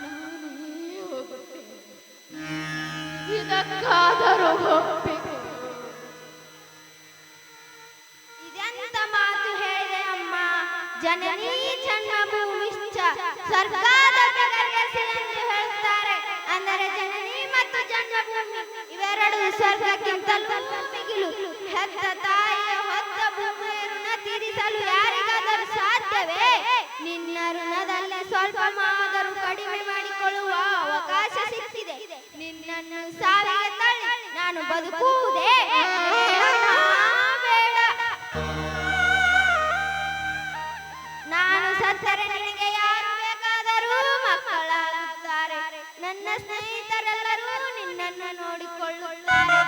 ನಾನೇ ಹೋಗುತ್ತೇನೆ. ಇದಕ್ಕಾದರೂ ಒಪ್ಪಿಗೆ. ಇದೆಂತ ಮಾತು ಹೇಳಿದೆ ಅಮ್ಮ? ಜನನೀ ಜನ್ಮಭೂಮಿಶ್ಚ ಸ್ವರ್ಗಾದ ಬೆಗರ್ಗೆಸೆನೆಂದು ಹೇಳುತ್ತಾರೆ. ಅಂದರೆ ಜನನಿ ಮತ್ತು ಜನ್ಮಭೂಮಿ ಇವೆರಡು ಸ್ವರ್ಗಕ್ಕಿಂತಲೂ ಮಿಗಿಲು. ಹೆತ್ತ ತಾಯಿಯ ಹೊತ್ತ ಭೂಮಿಯ ಋಣ ತೀರಿಸಲು ಯಾರಿಗಾದರೂ ಸಾಧ್ಯವೇ? ನಿನ್ನ ಋಣದಲ್ಲೇ ಸ್ವಲ್ಪ ಮಾದರೂ ಕಡಿಮೆ ಮಾಡಿಕೊಳ್ಳುವ ಅವಕಾಶ ಸಿಕ್ಕಿದೆ. ನಿನ್ನನ್ನು ಸಾವಿಗೆ ತಳ್ಳಿ ನಾನು ಬದುಕುವುದೇ ಬೇಡ. ನಾನು ಸತ್ತರೆ ನಿನಗೆ ಯಾರು ಬೇಕಾದರೂ ಮಕ್ಕಳಾಗುತ್ತಾರೆ. ನನ್ನ ಸ್ನೇಹಿತರೆಲ್ಲರೂ ನಿನ್ನನ್ನು ನೋಡಿಕೊಳ್ಳುತ್ತಾರೆ.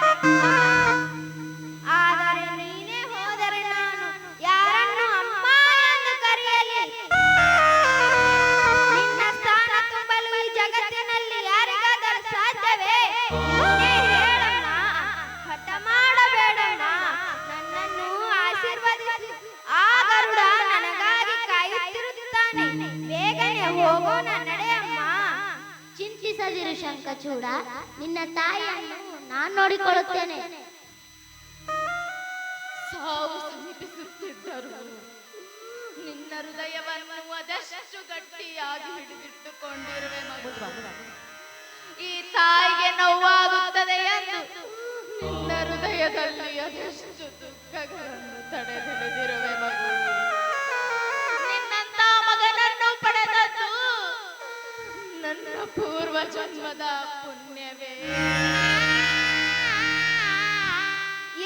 ಆದರೆ ನೀನೇ ಹೋದರೆ ನಾನು ಯಾರನ್ನು ಅಮ್ಮ ಎಂದು ಕರೆಯಲಿ? ನಿನ್ನ ಸ್ಥಾನ ತುಂಬಲು ಈ ಜಗತ್ತಿನಲ್ಲಿ ಯಾರಿಗಾದರೂ ಸಾಧ್ಯವೇ? ನೀನೇ ಹೇಳಮ್ಮ, ಹಠ ಮಾಡಬೇಡಮ್ಮ, ನನ್ನನ್ನು ಆಶೀರ್ವದಿಸಿ. ಆ ಗರುಡ ನನಗಾಗಿ ಕಾಯುತ್ತಿರುತ್ತಾನೆ. ಬೇಗನೆ ಹೋಗೋಣ ನಡೆಯಮ್ಮ. ಚಿಂತಿಸದಿರು ಶಂಖಚೂಡ, ನಿನ್ನ ತಾಯಿಯನ್ನು ನಾನು ನೋಡಿಕೊಳ್ಳುತ್ತೇನೆ. ಸಾವು ಸಮೀಪಿಸುತ್ತಿದ್ದರು ನಿನ್ನ ಹೃದಯವನ್ನು ಅದೆಷ್ಟು ಗಟ್ಟಿಯಾಗಿ ಹಿಡಿದಿಟ್ಟುಕೊಂಡಿರುವೆ ಮಗು. ಈ ತಾಯಿಗೆ ನೋವಾಗುತ್ತದೆ ಎಂದು ನಿನ್ನ ಹೃದಯದಲ್ಲಿ ಅದೆಷ್ಟು ದುಃಖಗಳನ್ನು ತಡೆದಿರುವೆ ಮಗು. ನಿನ್ನಂತ ಮಗನನ್ನು ಪಡೆದದ್ದು ನನ್ನ ಪೂರ್ವ ಜನ್ಮದ ಪುಣ್ಯವೇ.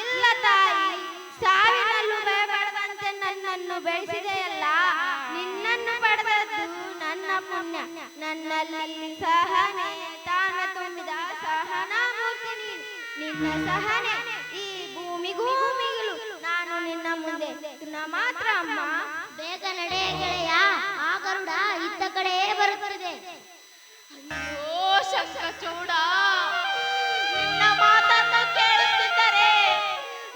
ಇಲ್ಲ ತಾಯಿ, ಸಾವಿನಲ್ಲೂ ಭಯಪಡದಂತೆ ನನ್ನನ್ನು ಬೆಳೆಸಿದೆಯಲ್ಲ, ನಿನ್ನನ್ನು ಪಡೆದದ್ದು ನನ್ನ ಪುಣ್ಯ. ನನ್ನಲ್ಲಿ ಸಹನೆ ತಾನ ತುಂಬಿದ ಸಹನಾಮೂರ್ತಿ ನೀನು. ನಿನ್ನ ಸಹನೆ ಈ ಭೂಮಿಗೂ ಮಿಗಿಲು. ನಾನು ನಿನ್ನ ಮುಂದೆ ಮಾತ್ರ ಅಮ್ಮ. ಬೇಗ ನಡೆ ಗೆಳೆಯ, ಆ ಗರುಡ ಇತ್ತ ಕಡೆ ಬರುತ್ತದೆ. ಅಯ್ಯೋ ಶಂಖಚೂಡ, ನಿನ್ನ ಮಾತನ್ನು ಕೇಳುತ್ತಿದ್ದರೆ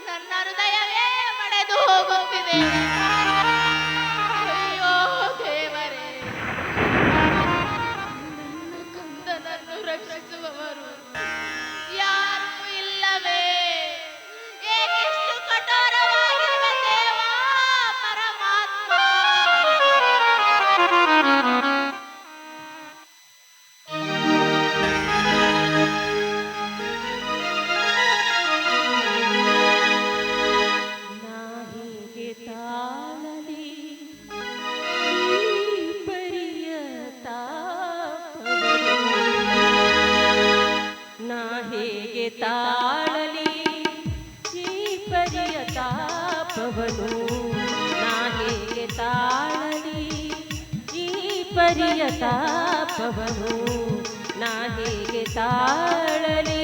ನನ್ನ ಹೃದಯವೇ ಮಡೆದು ಹೋಗುತ್ತಿದೆ. ಅಯ್ಯೋ ದೇವರೇ, ನನ್ನ ಕಂದನನ್ನು ರಕ್ಷಿಸುವವರು ಯಾರೂ ಇಲ್ಲವೇ? ಏಕೆಷ್ಟು ಕಠೋರವಾಗಿರುವ ದೇವ ಪರಮಾತ್ಮ? ತಾಳಲಿ ಈ ಪರಿಯ ತಾಪವನು, ನಾ ಹೇಗೆ ತಾಳಲಿ ಈ ಪರಿಯ ತಾಪವನು, ನಾ ಹೇಗೆ ತಾಳಲಿ.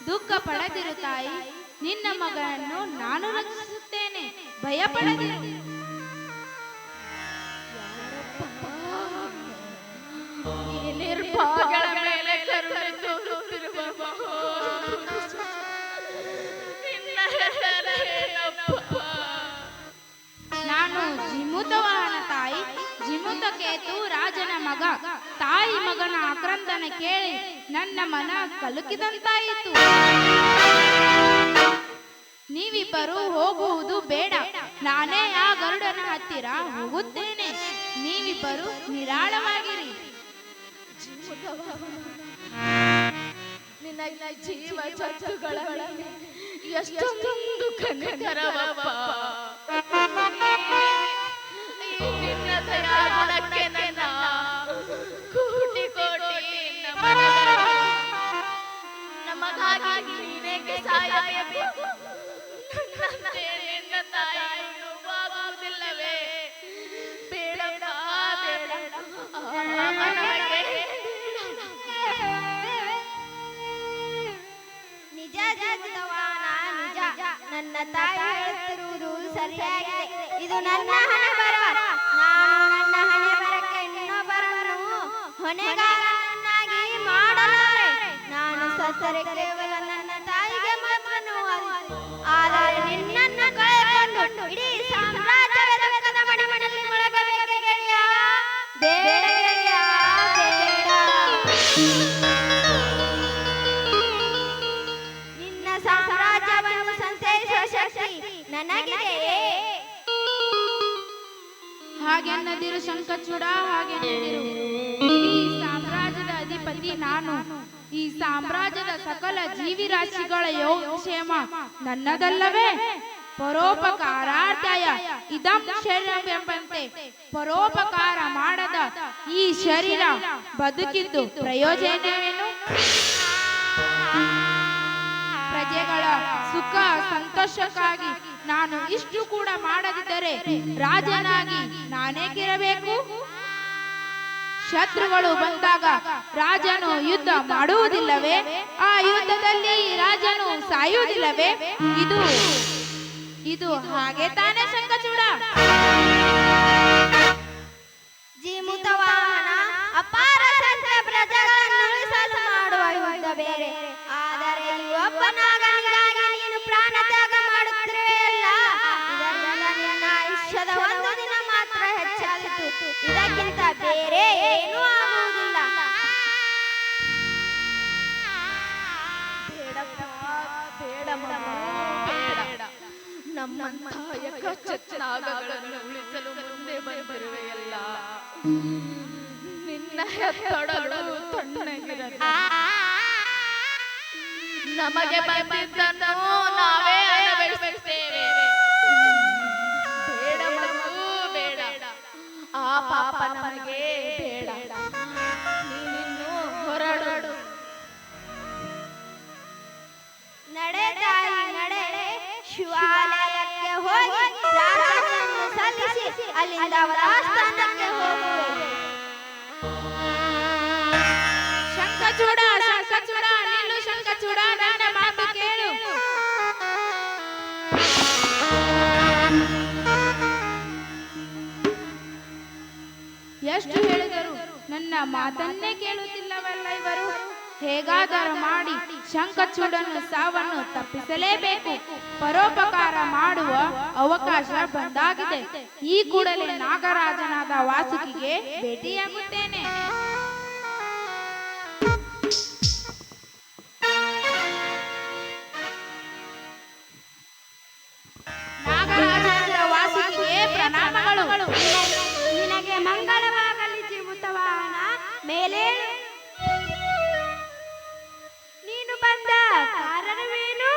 ದುಃಖ ಪಡದಿರು ತಾಯಿ, ನಿನ್ನ ಮಗನನ್ನು ನಾನು ರಕ್ಷಿಸುತ್ತೇನೆ, ಭಯ ಪಡದಿರು. ಈ ನಿರ್ಭಾಗ್ಯಳ ಮೇಲೆ ಕರುಣೆ ತೋರುತ್ತಿರುವ ನಿನ್ನ ಹೆಸರೇನಪ್ಪ? ನಾನು ಜಿಮುತವಾಹನ ತಾಯಿ, ಜಿಮುತ ಜಿಮುತಕೇತು ರಾಜನ ಮಗ. ತಾಯಿ ಮಗನ ಆಕ್ರಂದನ ಕೇಳಿ ನನ್ನ ಮನ ಕಲುಕಿದಂತಾಯಿತು. ನೀವಿಬ್ಬರು ಹೋಗುವುದು ಬೇಡ, ನಾನೇ ಆ ಗರುಡನ ಹತ್ತಿರ ಹೋಗುತ್ತೇನೆ. ನೀವಿಬ್ಬರು ನಿರಾಳವಾಗಿರಿ. ನಿನ್ನ ಜೀವ ಜಂತುಗಳಲ್ಲಿ ಎಷ್ಟೊಂದು ಕನಕರವಪ್ಪ. ನಿನ್ನ ದಯಾಗುಣಕ್ಕೆ ನನ್ನ ಕೋಟಿ ಕೋಟಿ ನಮಗಾಗಿ ನೀನೇಕೆ ಸಾಯಬೇಕು? ನನ್ನಂತೆ ನಿನ್ನ ತಾಯಿಯು ಆಗುವುದಿಲ್ಲವೇ? ಬೇಡಪ್ಪ, ಬೇಡ. ನಿಜ ಜೀವಿತವಾನ ನಿಜ. ನನ್ನ ತಾಯಿ ಹೇಳುತ್ತಿರುವುದು ಸರಿಯಾಗಿದೆ. ಇದು ನನ್ನ ಹಣೆ ಬರ. ನಾನು ನನ್ನ ಹಣೆ ಬರಕ್ಕೆ ಇನ್ನೊಬ್ಬರನ್ನು ಹೊಣೆಗಾರನನ್ನಾಗಿ ಮಾಡಲಾರೆ. ನಾನು ಸತ್ತರೆ ಕೇವಲ ನನ್ನ ತಾಯಿಗೆ ಮಾತ್ರ ನೋವು. ಆದರೆ ನಿನ್ನನ್ನು ಕಳೆದುಕೊಂಡು ಇಡೀ ಸಾಮ್ರಾಜ್ಯದ ದುಃಖದ ಮಡಿಮಡಿಯಲ್ಲಿ ಮುಳುಗಬೇಕೆ ಗೆಳೆಯ? ಬೇಡ ಗೆಳೆಯ, ಬೇಡ. ನಿನ್ನ ಸಾಮ್ರಾಜ್ಯವನ್ನು ಸಂತೈಸುವ ಶಕ್ತಿ ನನಗಿದೆಯೇ? ಹಾಗೆನ್ನದಿರು ಶಂಖಚೂಡ, ಹಾಗೆನ್ನದಿರು. ಈ ಸಾಮ್ರಾಜ್ಯದ ಅಧಿಪತಿ ನಾನು. ಈ ಸಾಮ್ರಾಜ್ಯದ ಸಕಲ ಜೀವಿರಾಶಿಗಳ ಯೋಗಕ್ಷೇಮ ನನ್ನದಲ್ಲವೇ? ಪರೋಪಕಾರಾರ್ಥಾಯ ಇದಂ ಶರೀರಂ ಎಂಬಂತೆ ಪರೋಪಕಾರ ಮಾಡದ ಈ ಶರೀರ ಬದುಕಿದ್ದು ಪ್ರಯೋಜನವೇನು? ಪ್ರಜೆಗಳ ಸುಖ ಸಂತೋಷಕ್ಕಾಗಿ ನಾನು ಇಷ್ಟು ಕೂಡ ಮಾಡದಿದ್ದರೆ ರಾಜನಾಗಿ ನಾನೇಗಿರಬೇಕು? ಶತ್ರುಗಳು ಬಂದಾಗ ರಾಜನು ಯುದ್ಧ ಮಾಡುವುದಿಲ್ಲವೇ? ಆ ಯುದ್ಧದಲ್ಲಿ ರಾಜನು ಸಾಯುವುದಿಲ್ಲವೇ? ಇದು ಹಾಗೆ ತಾನೇ ಶಂಖಚೂಡ? ಜೀಮುತವಾಹನ ಅಪಾರ ಸಂಖ್ಯೆಯ ಪ್ರಜೆಗಳನ್ನು ಉಳಿಸಲು ಮಾಡುವ ಯುದ್ಧ ಬೇರೆ. ಆದರೆ ಈ ಒಬ್ಬ ನಾಗನಿಗಾಗಿ ನೀನು ಪ್ರಾಣ ತ್ಯಾಗ ಮಾಡುತ್ತಿರುವೆಯಲ್ಲ, ಇದರಿಂದ ನಿನ್ನ ಆಯುಷ್ಯದ ಒಂದು ದಿನ ಮಾತ್ರ ಹೆಚ್ಚಾಯಿತು. ಇದಕ್ಕಿಂತ ಬೇರೆ ಏನೂ ಆಗುವುದಿಲ್ಲ. ಬೇಡಪ್ಪ, ಬೇಡ ಮಗ, ಬೇಡ. ನಮ್ಮಂತಹ ಯಕಚತ್ನಾಗಗಳನ್ನು ಉಳಿಸಲು ಮುಂದೆ ಬಂದಿರುವೆಯಲ್ಲ, ನಿನ್ನ ಹೆತ್ತೊಡಲು ತಣ್ಣಗಿರಲಿ. ನಮಗೆ ಬಂದಿದ್ದನ್ನು ನಾವೇ ಅನುಭವಿಸುತ್ತೇವೆ. ಬೇಡ ಮಗು, ಬೇಡ. ಆ ಪಾಪ ನಮಗೆ ಬೇಡ. ನೀನಿನ್ನು ಹೊರಡು. ನಡೆ ತಾಯಿ ನಡೆ, ಶಿವಾಲಯಕ್ಕೆ ಹೋಗಿ ಪ್ರಾರ್ಥನೆಯನ್ನು ಸಲ್ಲಿಸಿ ಅಲ್ಲಿಂದ ಅವರ ಆಸ್ಥಾನಕ್ಕೆ ಹೋಗುವೆ. ಶಂಖಚೂಡ, ಶಂಖಚೂಡ, ನಿಲ್ಲು ಶಂಖಚೂಡ, ನನ್ನ ಮಾತು ಕೇಳು. ಎಷ್ಟು ಹೇಳಿದರು ನನ್ನ ಮಾತನ್ನೇ ಕೇಳುತ್ತಿಲ್ಲವಲ್ಲ ಇವರು. ಹೇಗಾದರೂ ಮಾಡಿ ಶಂಖಚೂಡನ ಸಾವನ್ನು ತಪ್ಪಿಸಲೇಬೇಕು. ಪರೋಪಕಾರ ಮಾಡುವ ಅವಕಾಶ ಬಂದಾಗಿದೆ. ಈ ಕೂಡಲೇ ನಾಗರಾಜನಾದ ವಾಸುಕಿಗೆ ಭೇಟಿಯಾಗುತ್ತೇನೆ. ನಾಗರಾಜನಾದ ವಾಸುಕಿಗೆ ಪ್ರಣಾಮಗಳು. ನಿನಗೆ ಮಂಗಳವಾಗಲಿ ಜೀಮುತವಾಹನ. ಮೇಲೇಳು. ನೀನು ಬಂದ ಕಾರಣವೇನು?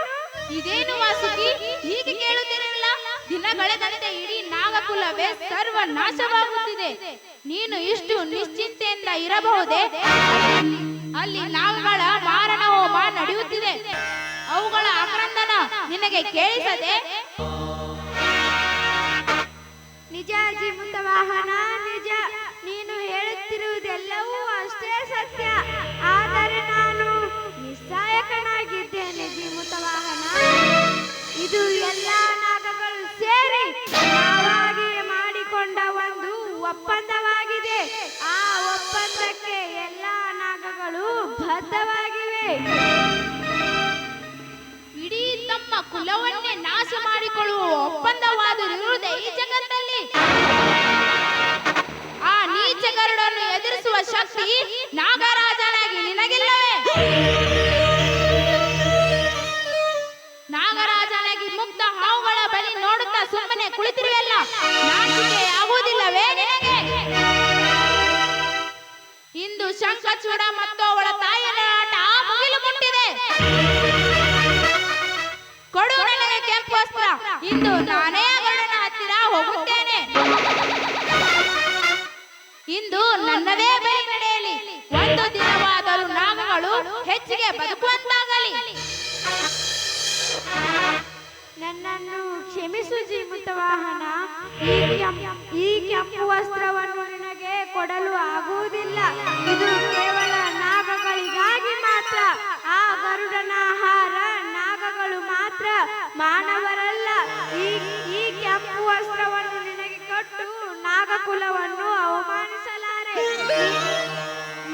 ಇದೇನು ವಾಸುಕಿ ಹೀಗೆ ಕೇಳುತ್ತಿರಲಿಲ್ಲ? ದಿನಗಳೆದಂತೆ ಇಡೀ ನಾಗಕುಲವೇ ಸರ್ವನಾಶವಾಗುತ್ತಿದೆ. ನೀನು ಇಷ್ಟು ನಿಶ್ಚಿಂತೆಯಿಂದ ಇರಬಹುದೇ? ಅಲ್ಲಿ ನಾಗಗಳ ಮಾರಣ ಹೋಮ ನಡೆಯುತ್ತಿದೆ. ಅವುಗಳ ಆಕ್ರಂದನ ನಿನಗೆ ಕೇಳಿಸದೆ? ನಿಜ ಜೀಮುತವಾಹನ, ನಿಜ. ನೀನು ಹೇಳುತ್ತಿರುವುದೆಲ್ಲವೂ ಅಷ್ಟೇ ಸತ್ಯ. ಆದರೆ ನಾನು ನಿಸ್ಸಹಾಯಕನಾಗಿದ್ದೇನೆ ಜೀಮುತವಾಹನ. ಇದು ಎಲ್ಲ ನಾಗಗಳು ಸೇರಿ ನಾವಾಗಿ ಮಾಡಿಕೊಂಡ ಒಂದು ಒಪ್ಪಂದವಾಗಿದೆ. ಆ ಒಪ್ಪಂದಕ್ಕೆ ಎಲ್ಲ ನಾಗಗಳು ಬದ್ಧವಾಗಿವೆ. ಇಡೀ ತಮ್ಮ ಕುಲವನ್ನೇ ನಾಶ ಮಾಡಿಕೊಳ್ಳುವ ಒಪ್ಪಂದವಾದರೂ ಇರುವುದೇ ಈ ಜಗತ್ತಲ್ಲಿ? ಆ ಶಕ್ತಿ ನಾಗರಾಜನಾಗಿ ನಿನಗಿಲ್ಲವೇ? ನಾಗರಾಜನಾಗಿ ಮುಗ್ಧ ಹಾವುಗಳ ಬಳಿ ನೋಡುತ್ತಾ ಸುಮ್ಮನೆ ಕುಳಿತಿರುವೆಲ್ಲ, ನಾಚಿಕೆ ಆಗುವುದಿಲ್ಲವೇ ನಿನಗೆ? ಇಂದು ಶಂಖಚೂಡ ಮತ್ತು ಅವಳ ತಾಯಿಯ ಆಟ ಮುಗಿಲು ಮುಟ್ಟಿದೆ. ಕೊಡು ನನಗೆ ಕೆಂಪು ವಸ್ತ್ರ, ಇಂದು ನಾನೇ ಗರುಡನ ಹತ್ತಿರ ಹೋಗುತ್ತೇನೆ. ಇಂದು ನನ್ನದೇ ಬಳಿ ನಡೆಯಲಿ, ಒಂದು ದಿನವಾದರೂ ನಾಗಗಳು ಹೆಚ್ಚಿಗೆ ಬದುಕುವಂತಾಗಲಿ. ನನ್ನನ್ನು ಕ್ಷಮಿಸು ಜೀಮುತವಾಹನ. ಈ ಕೆಂಪು ವಸ್ತ್ರವನ್ನು ನಿನಗೆ ಕೊಡಲು ಆಗುವುದಿಲ್ಲ. ಇದು ಕೇವಲ ನಾಗಗಳಿಗಾಗಿ ಮಾತ್ರ. ಆ ಗರುಡನ ಆಹಾರ ನಾಗಗಳು ಮಾತ್ರ, ಮಾನವರಲ್ಲ. ಈ ಕೆಂಪು ವಸ್ತ್ರವನ್ನು ನಿನಗೆ ಕೊಟ್ಟು ನಾಗಕುಲವನ್ನು ಅವಮಾನಿಸಲಾರೆ.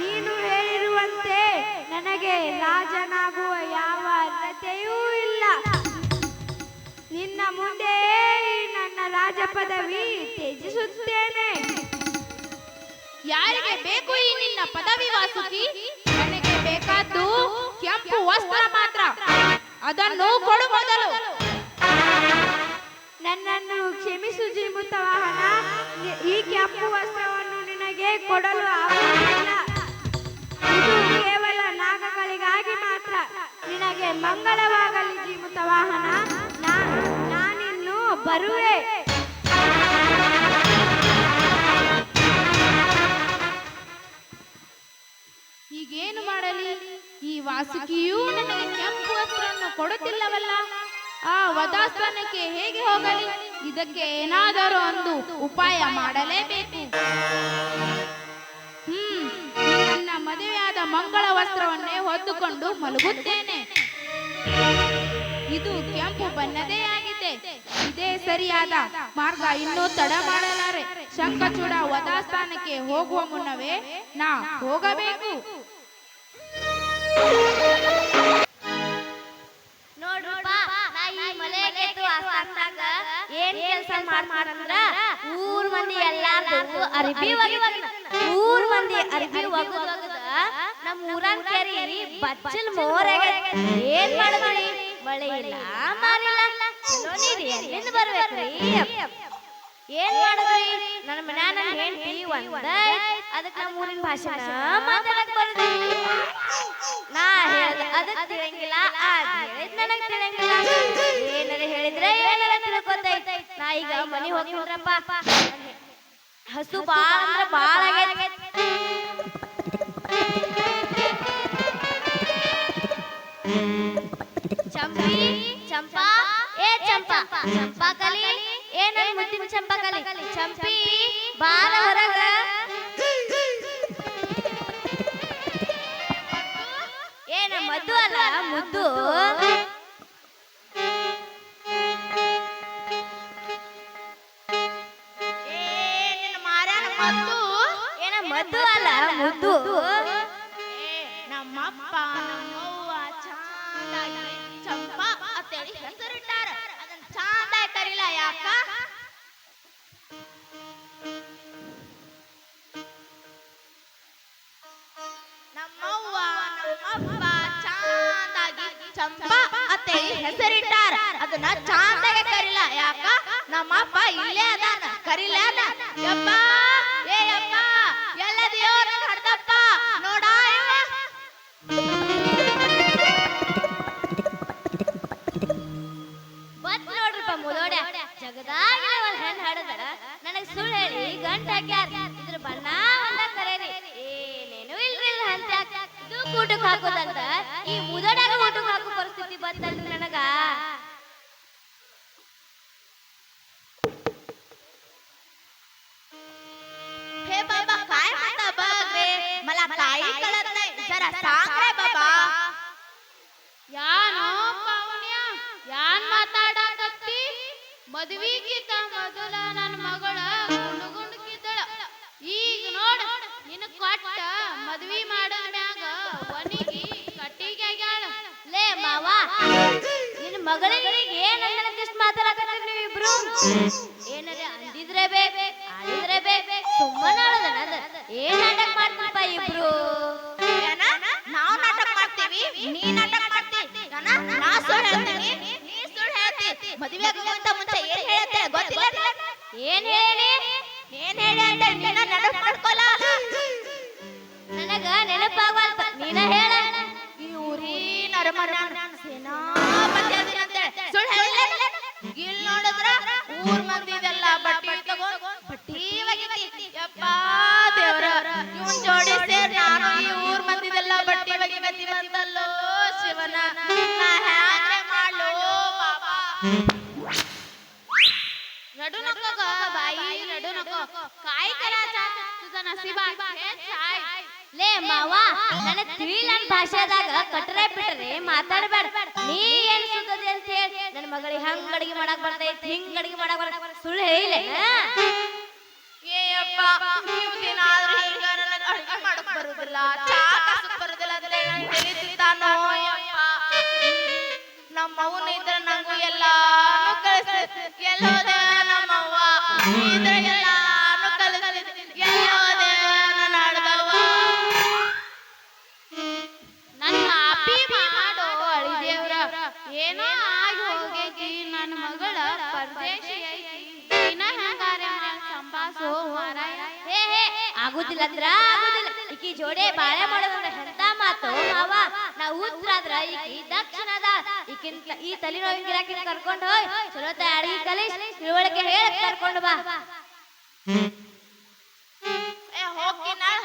ನೀನು ಹೇಳಿರುವಂತೆ ನನಗೆ ರಾಜನಾಗುವ ಯಾವ ಅರ್ಹತೆಯೂ ಇಲ್ಲ. ನಿನ್ನ ಮುಂದೆ ನನ್ನ ರಾಜ ಪದವಿ ತ್ಯಜಿಸುತ್ತೇನೆ. ಯಾರಿಗೆ ಬೇಕು ಈ ನಿನ್ನ ಪದವಿ ವಾಸುಕಿ? ನನಗೆ ಬೇಕಾದ್ದು ಕೆಂಪು ವಸ್ತ್ರ ಮಾತ್ರ, ಅದನ್ನು ಕೊಡು ಮೊದಲು. ನನ್ನನ್ನು ಕ್ಷಮಿಸು ಜೀಮುತವಾಹನ. ಈ ಕೆಂಪು ವಸ್ತ್ರವನ್ನು ನಿನಗೆ ಕೊಡಲು ಆಗುವುದಿಲ್ಲ. ಇದು ಕೇವಲ ನಾಗಗಳಿಗಾಗಿ ಮಾತ್ರ. ನಿನಗೆ ಮಂಗಳವಾಗಲಿ ಜೀಮುತವಾಹನ. ನಾನಿನ್ನು ಬರುವೆ. ಈಗೇನು ಮಾಡಲಿ? ಈ ವಾಸುಕಿಯೂ ನನಗೆ ಕೆಂಪು ವಸ್ತ್ರವನ್ನು ಕೊಡುತ್ತಿಲ್ಲವಲ್ಲ. ಆ ವಧಾಸ್ಥಾನಕ್ಕೆ ಹೇಗೆ ಹೋಗಲಿ? ಇದಕ್ಕೆ ಏನಾದರೂ ಒಂದು ಉಪಾಯ ಮಾಡಲೇಬೇಕು. ನನ್ನ ಮದುವೆಯಾದ ಮಂಗಳ ವಸ್ತ್ರವನ್ನೇ ಹೊತ್ತುಕೊಂಡು ಮಲಗುತ್ತೇನೆ. ಇದು ಕೆಂಪು ಬಣ್ಣದೇ ಆಗಿದೆ. ಇದೇ ಸರಿಯಾದ ಮಾರ್ಗ. ಇನ್ನೂ ತಡ ಮಾಡಲಾರೆ. ಶಂಖಚೂಡ ವಧಾಸ್ಥಾನಕ್ಕೆ ಹೋಗುವ ಮುನ್ನವೇ ನಾ ಹೋಗಬೇಕು. ನೋಡ್ರಪ್ಪ, ನಾ ಈ ಮನೆಗೆ ಆಸ್ಥಾನದಾಗ ಏನ್ ಕೆಲಸ ಮಾಡ್ತಾರಂದ್ರ, ಊರ್ ಮಂದಿ ಎಲ್ಲಾರ್ದು ಅರ್ಬಿ ಒಗದ, ಊರ್ ಮಂದಿ ಅರ್ಬಿ ಒಗದ ನಮ್ ಊರಾನ್ ಕೇರಿ ಬಚ್ಚಲ್ ಮೋರಾಗೈತಿ. ಏನ್ ಮಾಡಿದ್ರಿ? ಮಳೆ ಇಲ್ಲ, ಮಾರಿಲ್ಲ, ಚಲೋ ನೀರಿ ಎಲ್ಲಿಂದ ಬರ್ಬೇಕ್ರಿ? ಏನ್ ಮಾಡಿದ್ರಿ? ನನ್ನ ಮನ್ಯಾಗ ನನ್ನ ಹೆಂಡತಿ ಒಂದ, ಅದಕ್ಕೆ ನಮ್ಮ ಊರಿನ ಭಾಷೆನ ಮಾತಾಡಕ್ ಬರ್ತೈತಿ. ನಾ ಹೇಳ್ದ ಅದಕ್ಕೆ ತಿಳಿಯಂಗಿಲ್ಲ, ಅದ್ ಹೇಳಿದ್ ನನಗ್ ತಿಳಿಯಂಗಿಲ್ಲ. ಏನಾರ ಹೇಳಿದ್ರೆ ಏನಾರ ತಿಳ್ಕೊತೈತಿ. ನಾ ಈಗ ಮನಿ ಹೋಗ್ತೀನ್ರಪ್ಪ. ಹಸು ಬಾಳ ಅಂದ್ರ ಬಾಳ ಆಗೈತಿ. ಚಂಪಿ, ಚಂಪಾ, ಏ ಚಂಪಾ, ಚಂಪಾ ಕಲಿ, ಏ ನನ್ ಮುದ್ದಿನ ಚಂಪಾ ಕಲಿ. ಚಂಪಿ ಬಾರ ಹೊರಗ. ಏನ ಮದ್ದು ಅಲ್ಲ, ಮುದ್ದು. ಏನ ಮದ್ದು ಅಲ್ಲ, ಮುದ್ದು. ನಮ್ಮಪ್ಪ ನಮ್ಮವ್ವ ಚಂದಾಗಿ ಚಂಪಾ ಅಂತೇಳಿ ಹೆಸರಿಟ್ಟಾರ. ಅದನ್ನ ಚಂದಾಗಿ ಕರಿಲ್ಲ ಯಾಕ? ನಮ್ಮವ್ವ ನಮ್ಮಪ್ಪ ಚಂದಾಗಿ ಚಂಪಾ ಅಂತೇಳಿ ಹೆಸರಿಟ್ಟಾರ. ಅದನ್ನ ಚಂದಾಗಿ ಕರಿಲ್ಲ ಯಾಕ? ನಮ್ಮಪ್ಪ ಇಲ್ಲೇ ಅದಾನ, ಕರಿಲ್ಲ ಅದ. ಯಪ್ಪ, ಏ ಯಪ್ಪ, ಎಲ್ಲದಿಯೋ ನನ್ನ ಹಡ್ದಪ್ಪ, ನೋಡ ಇವ. ಬತ್ ನೋಡ್ರಪ್ಪ ಮುದೋಡ್ಯ, ಜಗದಾಗ ಒಂದ್ ಹೆಣ್ ಹಡದ ನನಗ್ ಸುಳ್ಳು ಹೇಳಿ ಗಂಟ ಹಾಕ್ಯಾರ. ಇದ್ರ ಬಣ್ಣ ಒಂದ ಕರೇರಿ, ಏನೇನು ಇಲ್ರಿ ಅಂತ. ಇದು ಊಟಕ್ಕೆ ಹಾಕೋದಂತ ಈ ಮುದೋಡ್ಯಾಗ ಊಟಕ್ಕೆ ಹಾಕೋ ಪರಿಸ್ಥಿತಿ ಬಂತಲ್ರಿ ನನಗ. हे बाबा काय म्हणता बघ रे, मला काही कळत नाही, जरा सांग रे बाबा. ಯಾನೋ ಪಾವನ್ಯ, ಯಾನ್ ಮಾತಾಡಕತ್ತಿ? ಮದುವಿಗಿಂತ ಮೊದಲ ನನ್ನ ಮಗಳ ಗುಂಡುಗುಂಡ್ಕಿದ್ದಳ. ಈಗ ನೋಡ ನಿನ್ನ ಕೊಟ್ಟ ಮದ್ವಿ ಮಾಡದ ಮ್ಯಾಗ ಒನಿಗಿ ಕಟ್ಟಿಗೆ ಆಗ್ಯಾಳ. ಲೇ ಮಾವ, ನಿನ್ನ ಮಗಳಿಗೆ ಏನಂತ ಮಾತಾಡಕತ್ತೀರಿ ನೀವಿಬ್ರು? ಏನಾರ ಅಂದಿದ್ರೆ ಬೇಕು, ಆಡಿದ್ರೆ ಸುಮ್ಮನೆ ಏನ್ ನಾಟಕ ಮಾಡ್ತೀರಪ್ಪ ಇಬ್ರು? ಏನ? ನಾವ್ ನಾಟಕ ಮಾಡ್ತೀವಿ, ನೀ ನಾಟಕ ಮಾಡ್ತಿ. ನಾ ಸುಳ್ಳು ಹೇಳ್ತೀನಿ, ನೀ ಸುಳ್ಳು ಹೇಳ್ತಿ. ಮದುವೆ ಆಗೋಕ್ಕಿಂತ ಮುಂಚೆ ಏನ್ ಹೇಳತ್ತೆ ಗೊತ್ತಿಲ್ಲ? ಏನ್ ಹೇಳಿ? ಏನ್ ಹೇಳಿ ಅಂದ್ರೆ ನೀನ ನೆನಪು ಮಾಡ್ಕೊಲ್ಲ. ನನಗ ನೆನಪಾಗವಲ್ತ, ನೀನ ಹೇಳ. ಈ ಊರಿನ ಅರಮನೆ ಸೇನಾಪತಿ ಅದಿನಂತೆ ಸುಳ್ಳು ಹೇಳಿಲ್ಲ. ಇಲ್ಲಿ ನೋಡಿದ್ರ ಊರ್ ಮಂದಿದೆಲ್ಲ ಬಟ್ಟಿ ತಗೊಂಡ್ ಬಟ್ಟಿ ಒಗಿತಿ. ಯಪ್ಪ ದೇವ್ರ, ಇವನ್ ಜೋಡಿ ಸೇರ್ ನಾನು ಈ ಊರ್ ಮಂದಿದೆಲ್ಲ ಬಟ್ಟಿ ಒಗಿಬೇಕಂತಲ್ಲೋ ಶಿವನ. ನಾ ಹ್ಯಾಂಗೆ ಮಾಡ್ಲೋ ಬಾಬಾ? ರಡು ನಕ್ಕೋಗ ಬಾಯಿ, ರಡು ನಕ್ಕೋ. ಕಾಯಿ ಕರ ತುझ ನಸೀಬ ಚಾಯ್. ಲೇ ಮಾವ, ನನ್ನ ತಿಳಿಲನ್ ಭಾಷೆದಾಗ ಕಟ್ರೆ ಬಿಟ್ರೆ ಮಾತಾಡಬೇಡ. ನೀ ಏನ್ ಸುತ್ತದಿ ಅಂತ ಹೇಳಿ ನನ್ನ ಮಗಳಿಗೆ ಹಂಗ್ ಅಡಿಗೆ ಮಾಡಕ್ ಬರ್ತೈತಿ, ಹಿಂಗ್ ಅಡಿಗೆ ಮಾಡಕ್ ಬರ್ತೈತಿ, ಸುಳ್ಳು ಹೇಳಿಲ್ಲ. ಏಯಪ್ಪ, ನೀವು ದಿನ ಆದ್ರೂ ಈಗ ನನಗೆ ಅಡಿಗೆ ಮಾಡಕ್ ಬರುದಿಲ್ಲ, ಚಾ ಕಾಸಕ್ ಬರುದಿಲ್ಲ ಅಂದ್ರೆ ತಿಳಿತಾನೋ ಯಪ್ಪ. ನಮ್ಮ ಅವ್ನ ಇದ್ರ ನಂಗೂ ಎಲ್ಲಾನು ಕಳಿಸ್ತೈತಿ. ಎಲ್ಲೋದೆ ನಮ್ಮವ್ವ ಇದ್ರ ಎಲ್ಲಾನು ಕಲಿಸ್ತೈತಿ. ಎಲ್ಲೋದೆ ನನ್ನ ಅಳ್ದವ್ವ. ನನ್ನ ಅಪ್ಪಿ ಮಾಡೋ ಅಳಿದೇವ್ರ, ಏನೋ ಆಗಿ ಹೋಗೈತಿ. ನನ್ನ ಮಗಳ ಪರದೇಶಿ ಐತಿ. ದಿನ ಹೆಂಗಾರೆ ಮಾಡಿ ಸಂಪಾಸೋ ಮಾರಾಯ. ಹೇ ಆಗುದಿಲ್ಲ ಅಂದ್ರ ಆಗುದಿಲ್ಲ. ಈಕಿ ಜೋಡೆ ಬಾಳೆ ಮಾಡೋದಂದ್ರ ಎಂತ ಮಾತು ಮಾವ. ನಾ ಉತ್ತರ ಆದ್ರ ಈಕಿ ದಕ್ಷಿಣದ. ಈಕಿಂತ ಈ ತಲೆನೋವಿನ ಗಿರಾಕಿನ ಕರ್ಕೊಂಡು ಹೋಯ್ ಚಲೋ ಅಡಿಗೆ ಕಲಿಸ್, ತಿಳುವಳಿಕೆ ಹೇಳಕ್ ಕರ್ಕೊಂಡು ಬಾ.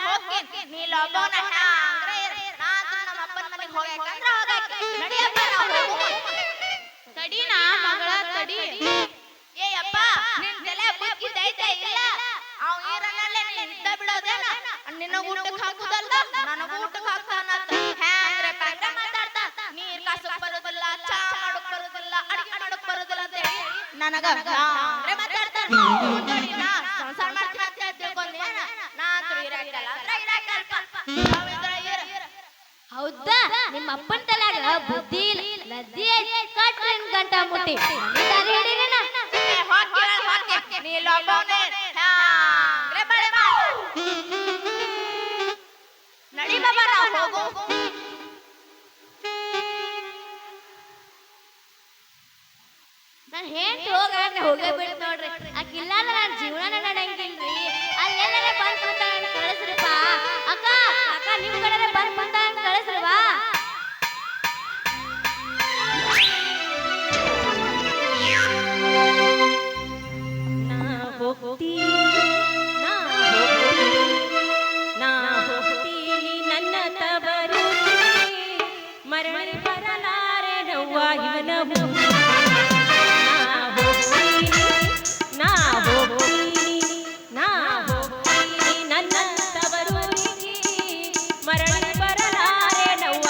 ಹೋಗ್ತೀನಿ ನೀ ಲೋಬನ ಹ್ಯಾಂಗ್ರೆ ಇರು. ನಾನು ನಮ್ಮ ಅಪ್ಪನ ಮನೆಗೆ ಹೋಗ್ಬೇಕಂದ್ರ ಹೋಗಕ್ಕೆ ನಡಿಯಪ್ಪ, ನಾವು ಹೋಗು. ತಡಿನಾ ಮಗಳ ತಡಿ. ಏ ಅಪ್ಪ, ನಿನ್ ತಲೆ ಬುದ್ಧಿದೈತೆ ಇಲ್ಲ? ಅವ್ ಈರನಲ್ಲೇ ನಿಂತ ಬಿಡೋದೇನ? ನಿನ್ನ ಊಟಕ್ಕೆ ಹಾಕುದಲ್ಲ, ನನಗ ಊಟಕ್ಕೆ ಹಾಕ್ತಾನಂತ. ಹ್ಯಾಂಗ್ರೆ ಪ್ಯಾಂಗ್ರೆ ಮಾತಾಡ್ತಾ. ನೀರ್ ಕಾಸಕ್ ಬರೋದಿಲ್ಲ, ಚಾ ಮಾಡಕ್ ಬರೋದಿಲ್ಲ, ಅಡಿಗೆ ಮಾಡಕ್ ಬರೋದಿಲ್ಲ ಅಂತ ಹೇಳಿ ನನಗ ಹ್ಯಾಂಗ್ರೆ ಮಾತಾಡ್ತಾನ. ನಾ ಸಂಸಾರ ಮಾಡ್ತೀನಿ ಅಂತ ತಿಳ್ಕೊಂಡೇನ? ನಾ ಅಂತೂ ಇರಾಕಲ್ಲ ಅಂದ್ರೆ ಇರಾಕಲ್ಪ. ನಾವಿದ್ರ ಇರ. ಹೌದಾ? ನಿಮ್ಮ ಅಪ್ಪನ ತಲೆಯಾಗ ಬುದ್ಧಿ ಇಲ್ಲ, ಲದ್ದಿ ಐತಿ. ಕಟ್ರಿನ್ ಗಂಟ ಮುಟ್ಟಿ ದಾರಿ ಹಿಡೀರೇನ? ಹೋಗಿ ನೀ ಲೋಬನೆ ಹ್ಯಾಂಗ್ರೆ ಬಳೆ ಮಾಡು. ನಡಿ ಬಾಬಾ, ನಾವು ಹೋಗು. ನಾನು ಹೆಂಟ್ ಹೋಗೇ ಬಿಡ್ ನೋಡ್ರಿ. ಆಕಿಲ್ಲ ಅಂದ್ರೆ ನನ್ನ ಜೀವನ ನಡೆಯಂಗಿಲ್ರಿ. ಅಲ್ಲೆಲ್ಲ ಬಂದ್ ಬಂದ ಕಳಿಸ್ರಿಪ್ಪ. ಅಕ್ಕ ಅಕ್ಕ, ನಿಮ್ ಕಡೆ ಬಂದ್ ಬಂದ ಕಳಿಸ್ರಿವಾ. ಹೋಗ್ತೀನಿ ನನ್ನ ತವರೂರಿಗೆ, ಮರಳಿ ಬರಲಾರೆ ನವ್ವ ಇವನ ಊರಿಗೆ. ನಾ ಹೋಗ್ತೀನಿ ನನ್ನ ತವರೂರಿಗೆ, ಮರಳಿ ಬರಲಾರೆ ನವ್ವ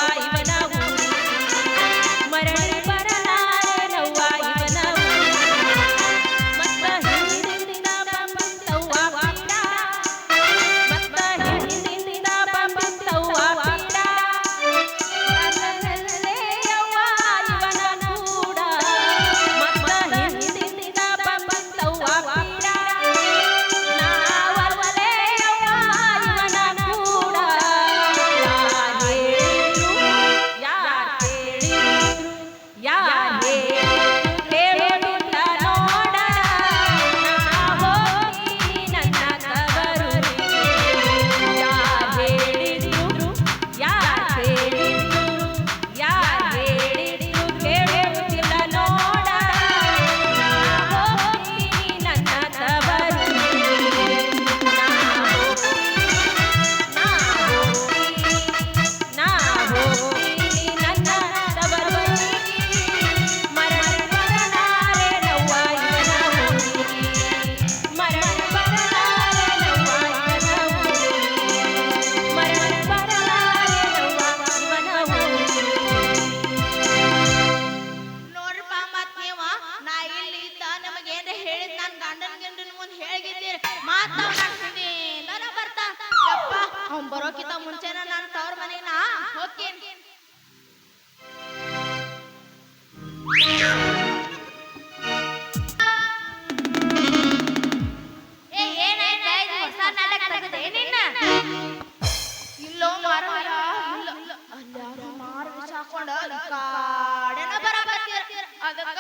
ಅದಕ್ಕ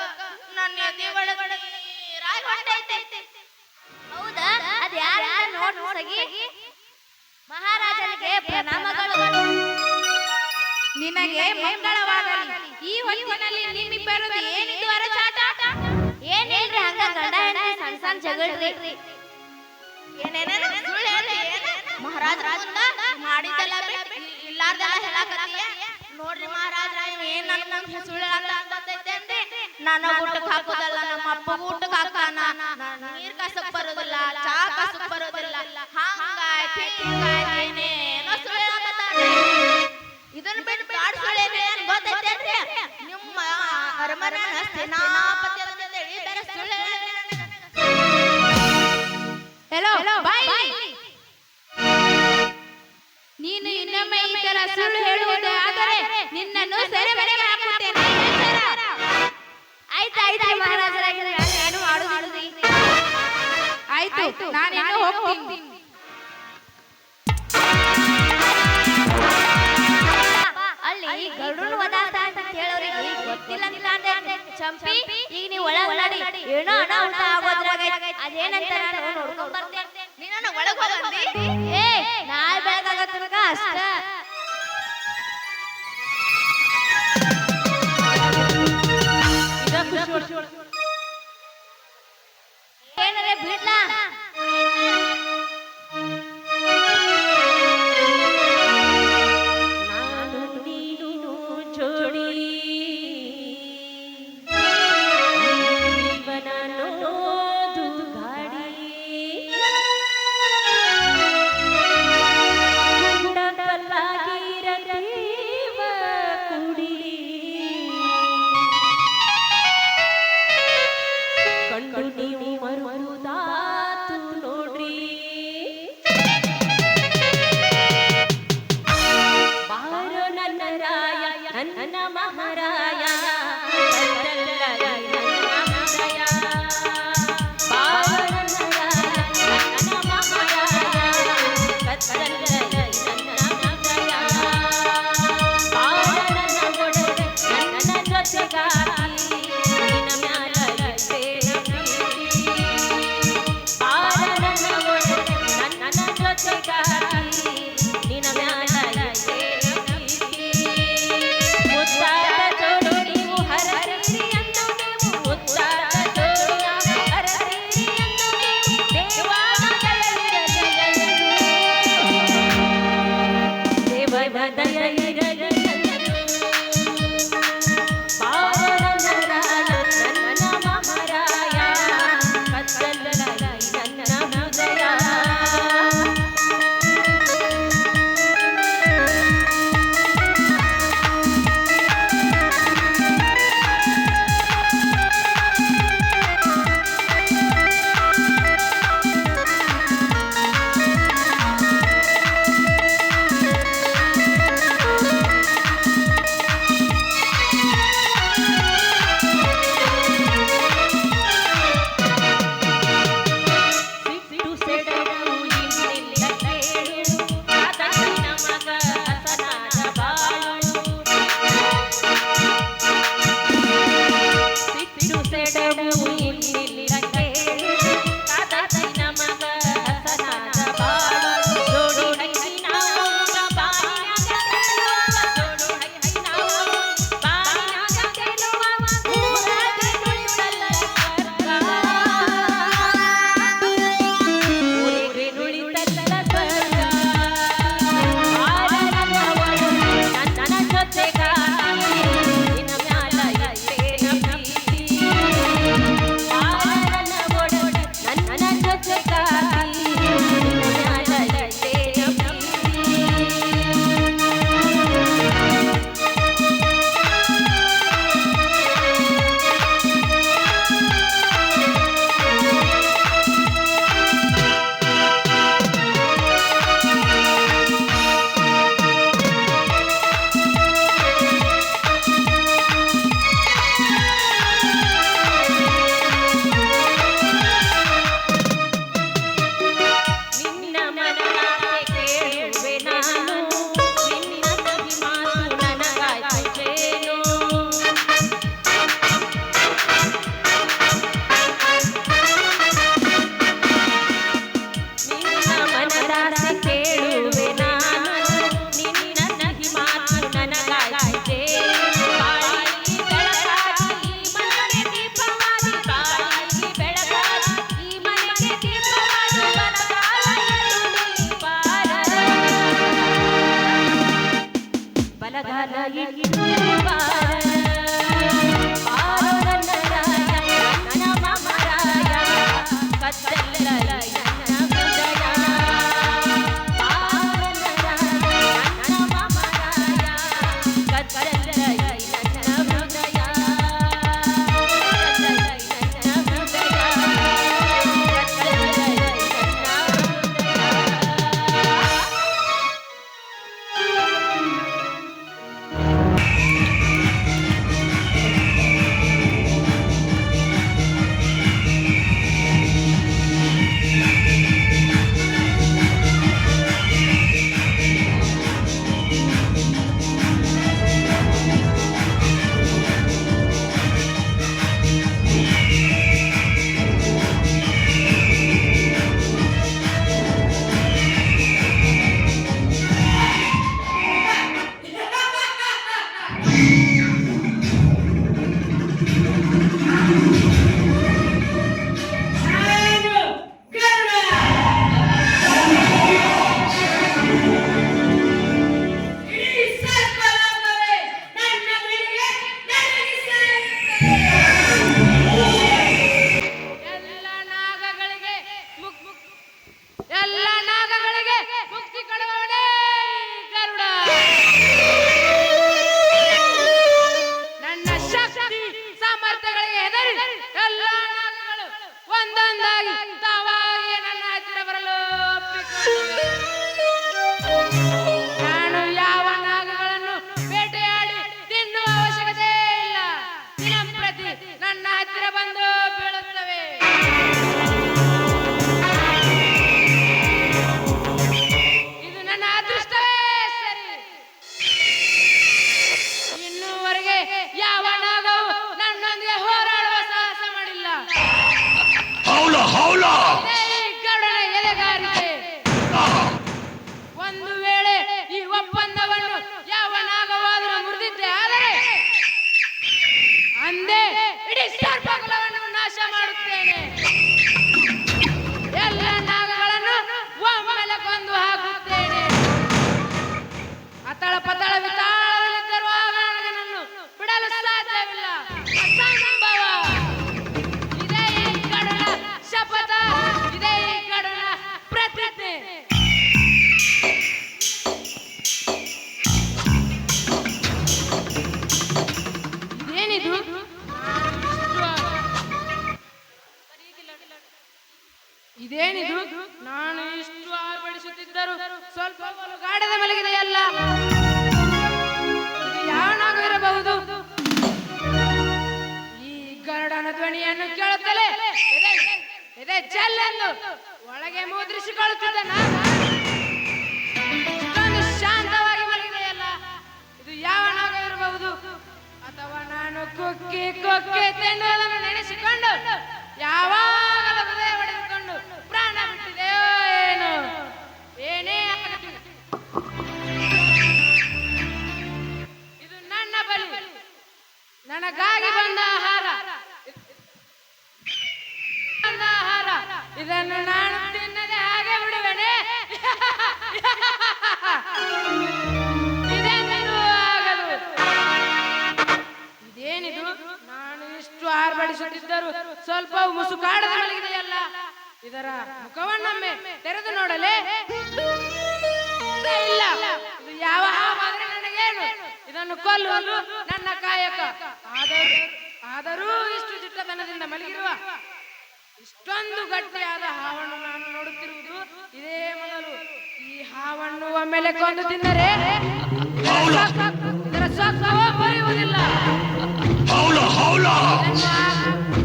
ನನ್ನ ಎದೆ ಒಳಗಡೆ ನೀರಾಗಿ ಹೊಂಟೈತೆ. ಹೌದಾ ಅದ್ ಯಾರ ನೋಡು ಸಗಿ. ಮಹಾರಾಜನಿಗೆ ಪ್ರಣಾಮಗಳು. ನಿನಗೆ ಮಂಗಳವಾಗಲಿ. ಈ ಹೊತ್ತಿನಲ್ಲಿ ನಿಮ್ಮಿಬ್ಬರದು ಏನಿದು ಅರಚಾಟ? ಏನಿಲ್ರಿ ಹಂಗ ಗಂಡ ಹೆಂಡತಿ ಸಣ್ಣ ಸಣ್ಣ ಜಗಳರಿ. ಏನೇನೇನು ಸುಳ್ಳು ಹೇಳಿ ಮಹಾರಾಜರ ಮುಂದ ಮಾಡಿದ್ದೆಲ್ಲ ಬಿಟ್ಟು ಇಲ್ಲಾರ್ದೆಲ್ಲ ಹೇಳಕತ್ತೀಯ. ನೋಡ್ರಿ ಮಹಾರಾಜರ ಏನ್ ನನ್ನ ಸುಳ್ಳು ಅಂತೈತೆ. ನಾನು ಊಟಕ್ಕೆ ಹಾಕೋದಲ್ಲ, ನಮ್ಮ ಅಪ್ಪಗೂ ಊಟಕ್ಕೆ ಹಾಕಾನ, ನೀರ್ ಕಸಕ್ ಬರೋದಿಲ್ಲ, ಚಾ ಕಸಕ್ ಬರೋದಿಲ್ಲ, ಹಂಗಾಯ್ತು ಹಿಂಗಾಯ್ತು ಏನೇನೋ ಸುಳ್ಳು ಹೇಳಕತ್ತಾನ್ರಿ. ಇದನ್ನ ಬಿಟ್ಟು ಕಾಡ್ ಸುಳ್ಳೇನೆ ಏನ್ ಗೊತ್ತೈತೇನ್ರಿ? ನಿಮ್ಮ ಅರಮನೆಯ ಸೇನಾಪತಿ ಅಂತೇಳಿ ಬೇರೆ ಸುಳ್ಳು ಹೇಳಿ. ಹೆಲೋ ಬಾಯ್. ನೀನು ಇನ್ನೊಮ್ಮೆ ಈ ತರ ಸುಳ್ಳು ಹೇಳುವುದು ಆದರೆ ನಿನ್ನನ್ನು ಸೆರೆಮನೆಗೆ ಹಾಕುತ್ತೇನೆ. ಆಯ್ತು ಮಹಾರಾಜರ ಏನು ಮಾಡುದಿಲ್ರಿ. ಆಯ್ತು ನಾನೇನು ಹೋಗ್ತೀನಿ. ಅಲ್ಲಿ ಗರುಡನ ವದಾರ್ಥ ಅಂತ ಹೇಳೋರಿಗೆ ಗೊತ್ತಿಲ್ಲ ಅಂದ್ರೆ ಚಂಪಿ ಈಗ ನೀವು ಒಳಗ್ ನಡಿ. ಏನೋ ಅನಾಹುತ ಆಗೋದ್ರಾಗ ಅದೇನಂತ ನಾನು ನೋಡ್ಕೊಂಡ್ ಬರ್ತೇನೆ. ನೀನು ಒಳಗ್ ಹೋಗಂದಿ? ಏ ನಾಳೆ ಬೆಳಗಾಗ ತನಕ ಅಷ್ಟ. ಏನರೇ ಬಿಡ್ಲಾ? ನಾನು ನೀನು ಜೋಡಿ ಜೀವನನೋದು ಗಾಡಿ ಗುಂಡಕಲ್ಲಾಗಿರದೇವ ಕುಡಿ ನನ್ನ ಹತ್ತಿರ ಬಂದು ಬೀಳುತ್ತವೆ. ಇದು ನನ್ನ ಅದೃಷ್ಟವೇ ಸರಿ. ಇನ್ನೂವರೆಗೆ ಯಾವ ನಾಗವು ನನ್ನೊಂದಿಗೆ ಹೋರಾಡುವ ಸಾಹಸ ಮಾಡಿಲ್ಲ. ಇದೇ ಈ ಗರುಡನ ಎದೆಗಾರಿಕೆ. ಒಂದು ವೇಳೆ ಈ ಒಪ್ಪಂದವನ್ನು ಯಾವ ನಾಗವಾದರೂ ಮುರಿದಿದ್ದೆ ಆದರೆ ಅಂದೇ ಇಡೀ ಸರ್ಪಕುಲವನ್ನು ನಾಶ ಮಾಡುತ್ತೇನೆ. ಎಲ್ಲ ನಾಗಗಳನ್ನು ಒಮ್ಮೆಲೆ ಕೊಂದು ಹಾಕುತ್ತೇನೆ. ಅತಳ ಪತಳ ವಿತಾಳದಲ್ಲಿದ್ದಿರುವಾಗ ನನ್ನನ್ನು ಬಿಡಲು ಸಾಧ್ಯವಿಲ್ಲ. ಅಸಂಭವ. ಇದೇ ಈ ಗರುಡನ ಶಪಥ, ಇದೇ ಈ ಗರುಡನ ಪ್ರತಿಜ್ಞೆ. ಇದೇನಿದು? ಇದೇನಿದು? ನಾನು ಇಷ್ಟು ಆರ್ಭಡಿಸುತ್ತಿದ್ದರು ಸ್ವಲ್ಪ ಗಾಢದ ಮಲಗಿದೆಯಲ್ಲ. ಇದು ಯಾವನಾಗ ಇರಬಹುದು? ಈ ಗರುಡನ ಧ್ವನಿಯನ್ನು ಕೇಳುತ್ತಲೇ ಎದೆ ಜಲ್ಲೆಂದು ಒಳಗೆ ಮುದ್ರಿಸಿಕೊಳ್ಳುತ್ತಿದ್ದ ನಾನು ಇಷ್ಟೊಂದು ಶಾಂತವಾಗಿ ಮಲಗಿದೆಯಲ್ಲ. ಇದು ಯಾವನಾಗ ಇರಬಹುದು? ಅಥವಾ ನಾನು ಕುಕ್ಕಿ ಕೊಕ್ಕೆ ತಿನ್ನುವುದನ್ನು ನೆನೆಸಿಕೊಂಡು ಯಾವಾಗಲೂ ಹೃದಯ ಹೊಡೆದುಕೊಂಡು ಪ್ರಾಣ ಬಿಟ್ಟಿದೆಯೋ ಏನು? ಏನೇ ಆಗಲಿ ಇದು ನನ್ನ ಬಲಿ, ನನಗಾಗಿ ಬಂದ ಆಹಾರ. ಇದನ್ನು ನಾನು ತಿನ್ನದೆ ಹಾಗೆ ಬಿಡುವೆನೆ? ಇದೇನಿದು ಆಗದು? ಇದೇನಿದು? ನಾನು ಇಷ್ಟು ಆರ್ಭಡಿಸುತ್ತಿದ್ದರು ಸ್ವಲ್ಪ ಮುಸುಕಾಡದ ಮಲಗಿದೆಯಲ್ಲ. ಇದರ ಮುಖವನ್ನೊಮ್ಮೆ ತೆರೆದು ನೋಡಲೇ? ಇಲ್ಲ. ಇದು ಯಾವ ಹಾವಾದ್ರೆ ನನಗೇನು? ಇದನ್ನು ಕೊಲ್ಲುವುದು ನನ್ನ ಕಾಯಕ. ಆದರೂ ಇಷ್ಟು ದಿಟ್ಟತನದಿಂದ ಮಲಗಿರುವ ಇಷ್ಟೊಂದು ಗಟ್ಟಿಯಾದ ಹಾವನ್ನು ನಾನು ನೋಡುತ್ತಿರುವುದು ಇದೇ ಮೊದಲು. ಈ ಹಾವನ್ನು ಒಮ್ಮೆಲೆ ಕೊಂದು ತಿನ್ನರೆ ಇದರ ಸೊಕ್ಕವೋ ಬರೆಯುವುದಿಲ್ಲ.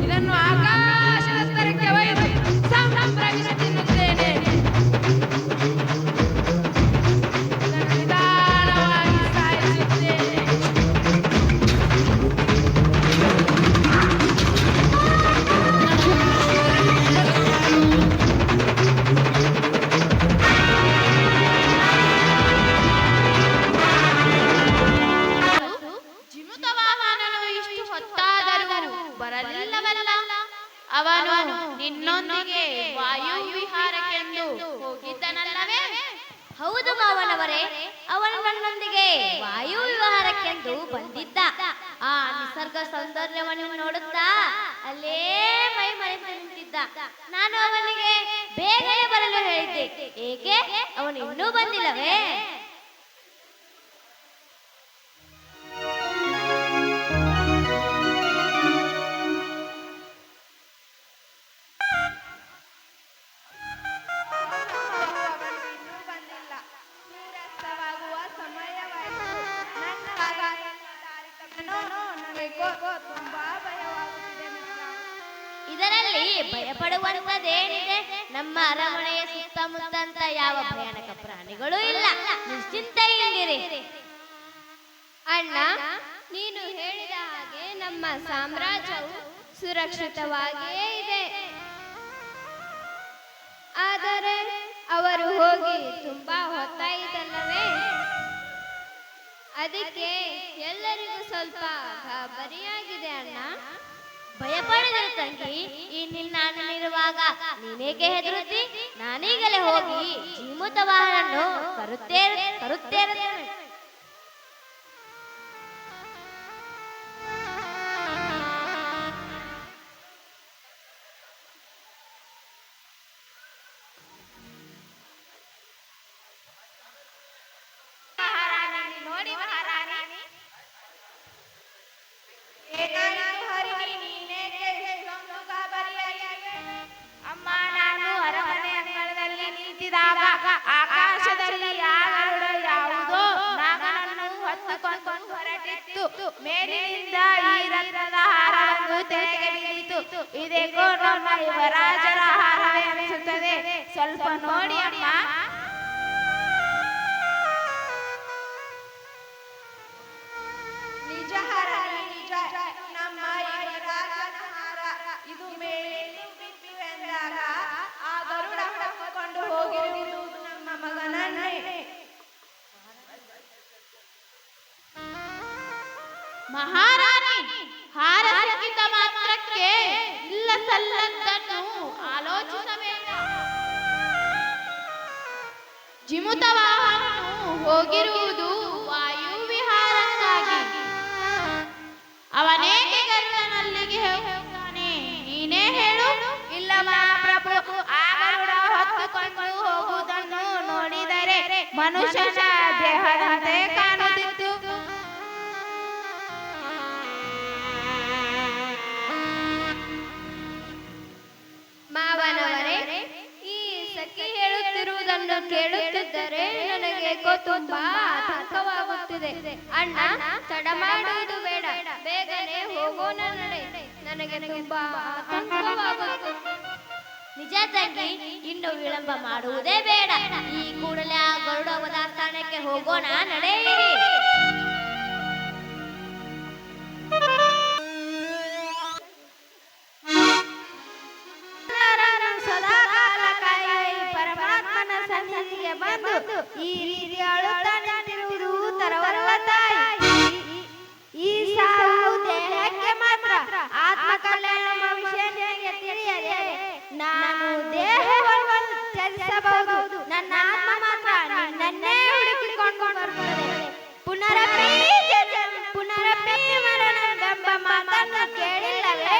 ಇದನ್ನು ಆಕಾಶದ ಸ್ತರಕ್ಕೆ ಒಯ್ದು ಸಂಭ್ರಮಿಸಿ ತಿನ್ನುತ್ತೇನೆ. ಇದನ್ನು ನಿಧಾನವಾಗಿ ಸಾಯಿಸುತ್ತೇನೆ. ಅವನು ನಿನ್ನೊಂದಿಗೆ ವಾಯು ವಿಹಾರಕ್ಕೆಂದು ಹೋಗಿದ್ದನಲ್ಲವೇ? ಹೌದು ಮಾವನವರೇ, ಅವನು ನನ್ನೊಂದಿಗೆ ವಾಯು ವಿಹಾರಕ್ಕೆಂದು ಬಂದಿದ್ದ. ಆ ನಿಸರ್ಗ ಸೌಂದರ್ಯವನ್ನು ನೋಡುತ್ತಾ ಅಲ್ಲೇ ಮೈ ಮರೆತು ನಿಂತಿದ್ದ. ನಾನು ಅವನಿಗೆ ಬೇಗನೆ ಬರಲು ಹೇಳಿದ್ದೆ. ಏಕೆ ಅವನು ಇನ್ನೂ ಬಂದಿಲ್ಲವೇ? ಇದರಲ್ಲಿ ಭಯಪಡುವಂತದೇನಿದೆ? ನಮ್ಮ ಅರಮನೆಯ ಸುತ್ತಮುತ್ತ ಯಾವ ಭಯಾನಕ ಪ್ರಾಣಿಗಳು ಇಲ್ಲ. ನಿಶ್ಚಿಂತೆಯಿಂದಿರಿ. ಅಣ್ಣ, ನೀನು ಹೇಳಿದ ಹಾಗೆ ನಮ್ಮ ಸಾಮ್ರಾಜ್ಯವು ಸುರಕ್ಷಿತವಾಗಿಯೇ ಇದೆ. ಆದರೆ ಅವರು ಹೋಗಿ ತುಂಬಾ ಹೊತ್ತಾಯಿತಲ್ಲವೇ? ಅದಕ್ಕೆ ಎಲ್ಲರಿಗೂ ಸ್ವಲ್ಪ ಗಾಬರಿಯಾಗಿದೆ ಅಣ್ಣ. ಭಯಪಡಿದರು ತಂಗಿ. ಈ ನಿನ್ನ ಅಣ್ಣನಿರುವಾಗ ನೀನೇಕೆ ಹೆದರುತ್ತಿ? ನಾನೀಗಲೇ ಹೋಗಿ ಜೀಮೂತ ವಾಹನನ್ನು ಕರುತ್ತೇರುತ್ತೇನೆ. ನೋಡಿ ಮಹಾರಾಣಿ, ಅಮ್ಮ, ನಾನು ಅರಮನೆ ಅಂಗಳದಲ್ಲಿ ನಿಂತಿದಾಗ ಆಕಾಶದಲ್ಲಿ ಯಾವುದೋ ನಾಗನನ್ನು ಹೊತ್ತುಕೊಂಡು ಹೊರಟಿತ್ತು. ಮೇಲಿನಿಂದ ಈ ರತ್ನದ ಹಾರವನ್ನು ತೆಗೆಗೆ ಇದೇಕೋ ನಮ್ಮ ಯುವರಾಜರ ಆಹಾರ ಅನಿಸುತ್ತದೆ. ಸ್ವಲ್ಪ ನೋಡಿ ಅಮ್ಮ. ನಿಜ ಹಾರಾಣಿ, ನಿಜ. ನಮ್ಮ ಯುವರಾಜನ ಹಾರ. ಇದು ಮೇಲಿಂದ ಬಿತ್ತು ಎಂದಾಗ ಆ ಗರುಡ ಹೊತ್ತುಕೊಂಡು ಹೋಗಿರುವುದು ನಮ್ಮ ಮಗನನ್ನೇ. ಮಹಾರಾಣಿ, ಹಾರ ಸಿಕ್ಕಿದ ಮಾತ್ರಕ್ಕೆ ಇಲ್ಲ ಸಲ್ಲದ್ದನ್ನು ಆಲೋಚಿಸಬೇಡ. ಜಿಮುತ ವಾಹನನು ಹೋಗಿರುವುದು ವಾಯು ವಿಹಾರಕ್ಕಾಗಿ. ಅವನೇಕೆ ಗರುಡನಲ್ಲಿಗೆ ಹೋಗುತ್ತಾನೆ, ನೀನೇ ಹೇಳು. ಇಲ್ಲ ಮಹಾಪ್ರಭು, ಆ ಗರುಡ ಹೊತ್ತುಕೊಂಡು ಹೋಗುವುದನ್ನು ನೋಡಿದರೆ ಮನುಷ್ಯನ ದೇಹದಂತೆ ಕಾಣುತ್ತಿತ್ತು. ಮಾವನವರೇ, ಈ ಸಖಿ ಹೇಳುತ್ತಿರುವುದನ್ನು ಕೇಳುತ್ತಿದ್ದರೆ ನನಗೆ ತುಂಬಾ ಆತಂಕವಾಗುತ್ತಿದೆ. ಅಣ್ಣ, ತಡ ಮಾಡುವುದು ಬೇಡ, ಬೇಗನೆ ಹೋಗೋಣ ನಡೆ. ನನಗೆ ತುಂಬಾ ಆತಂಕವಾಗುತ್ತದೆ. ನಿಜ ತಂಗಿ, ಇನ್ನು ವಿಳಂಬ ಮಾಡುವುದೇ ಬೇಡ. ಈ ಕೂಡಲೇ ಆ ಗರುಡ ವಧಾಸ್ಥಾನಕ್ಕೆ ಹೋಗೋಣ, ನಡೆಯಿರಿ. ಸದಾಕಾಲ ಕಾಯುವ ಈ ಪರಮಾತ್ಮನ ಸನ್ನಿಧಿಗೆ ಬಂದು ಈ ರೀತಿ ಅಳುತ್ತಾ ನಿಂತಿರುವುದು ತರವಲ್ಲ ತಾಯಿ. ಈ ಸಾವು ದೇಹಕ್ಕೆ ಮಾತ್ರ, ಆತ್ಮ ಕಲ್ಯಾಣ ವಿಷಯ ನಿನಗೆ ತಿಳಿಯದೆ. ನಾನು ದೇಹವನ್ನು ತ್ಯಜಿಸಬಹುದು, ನನ್ನ ಆತ್ಮ ಮಾತ್ರ ನಿನ್ನನ್ನೇ ಹುಡುಕಿಕೊಂಡು ಬರುತ್ತದೆ. ಪುನರಪಿ ಜನನ, ಪುನರಪಿ ಮರಣವೆಂಬ ಮಾತನ್ನು ಕೇಳಿಲ್ಲವೇ?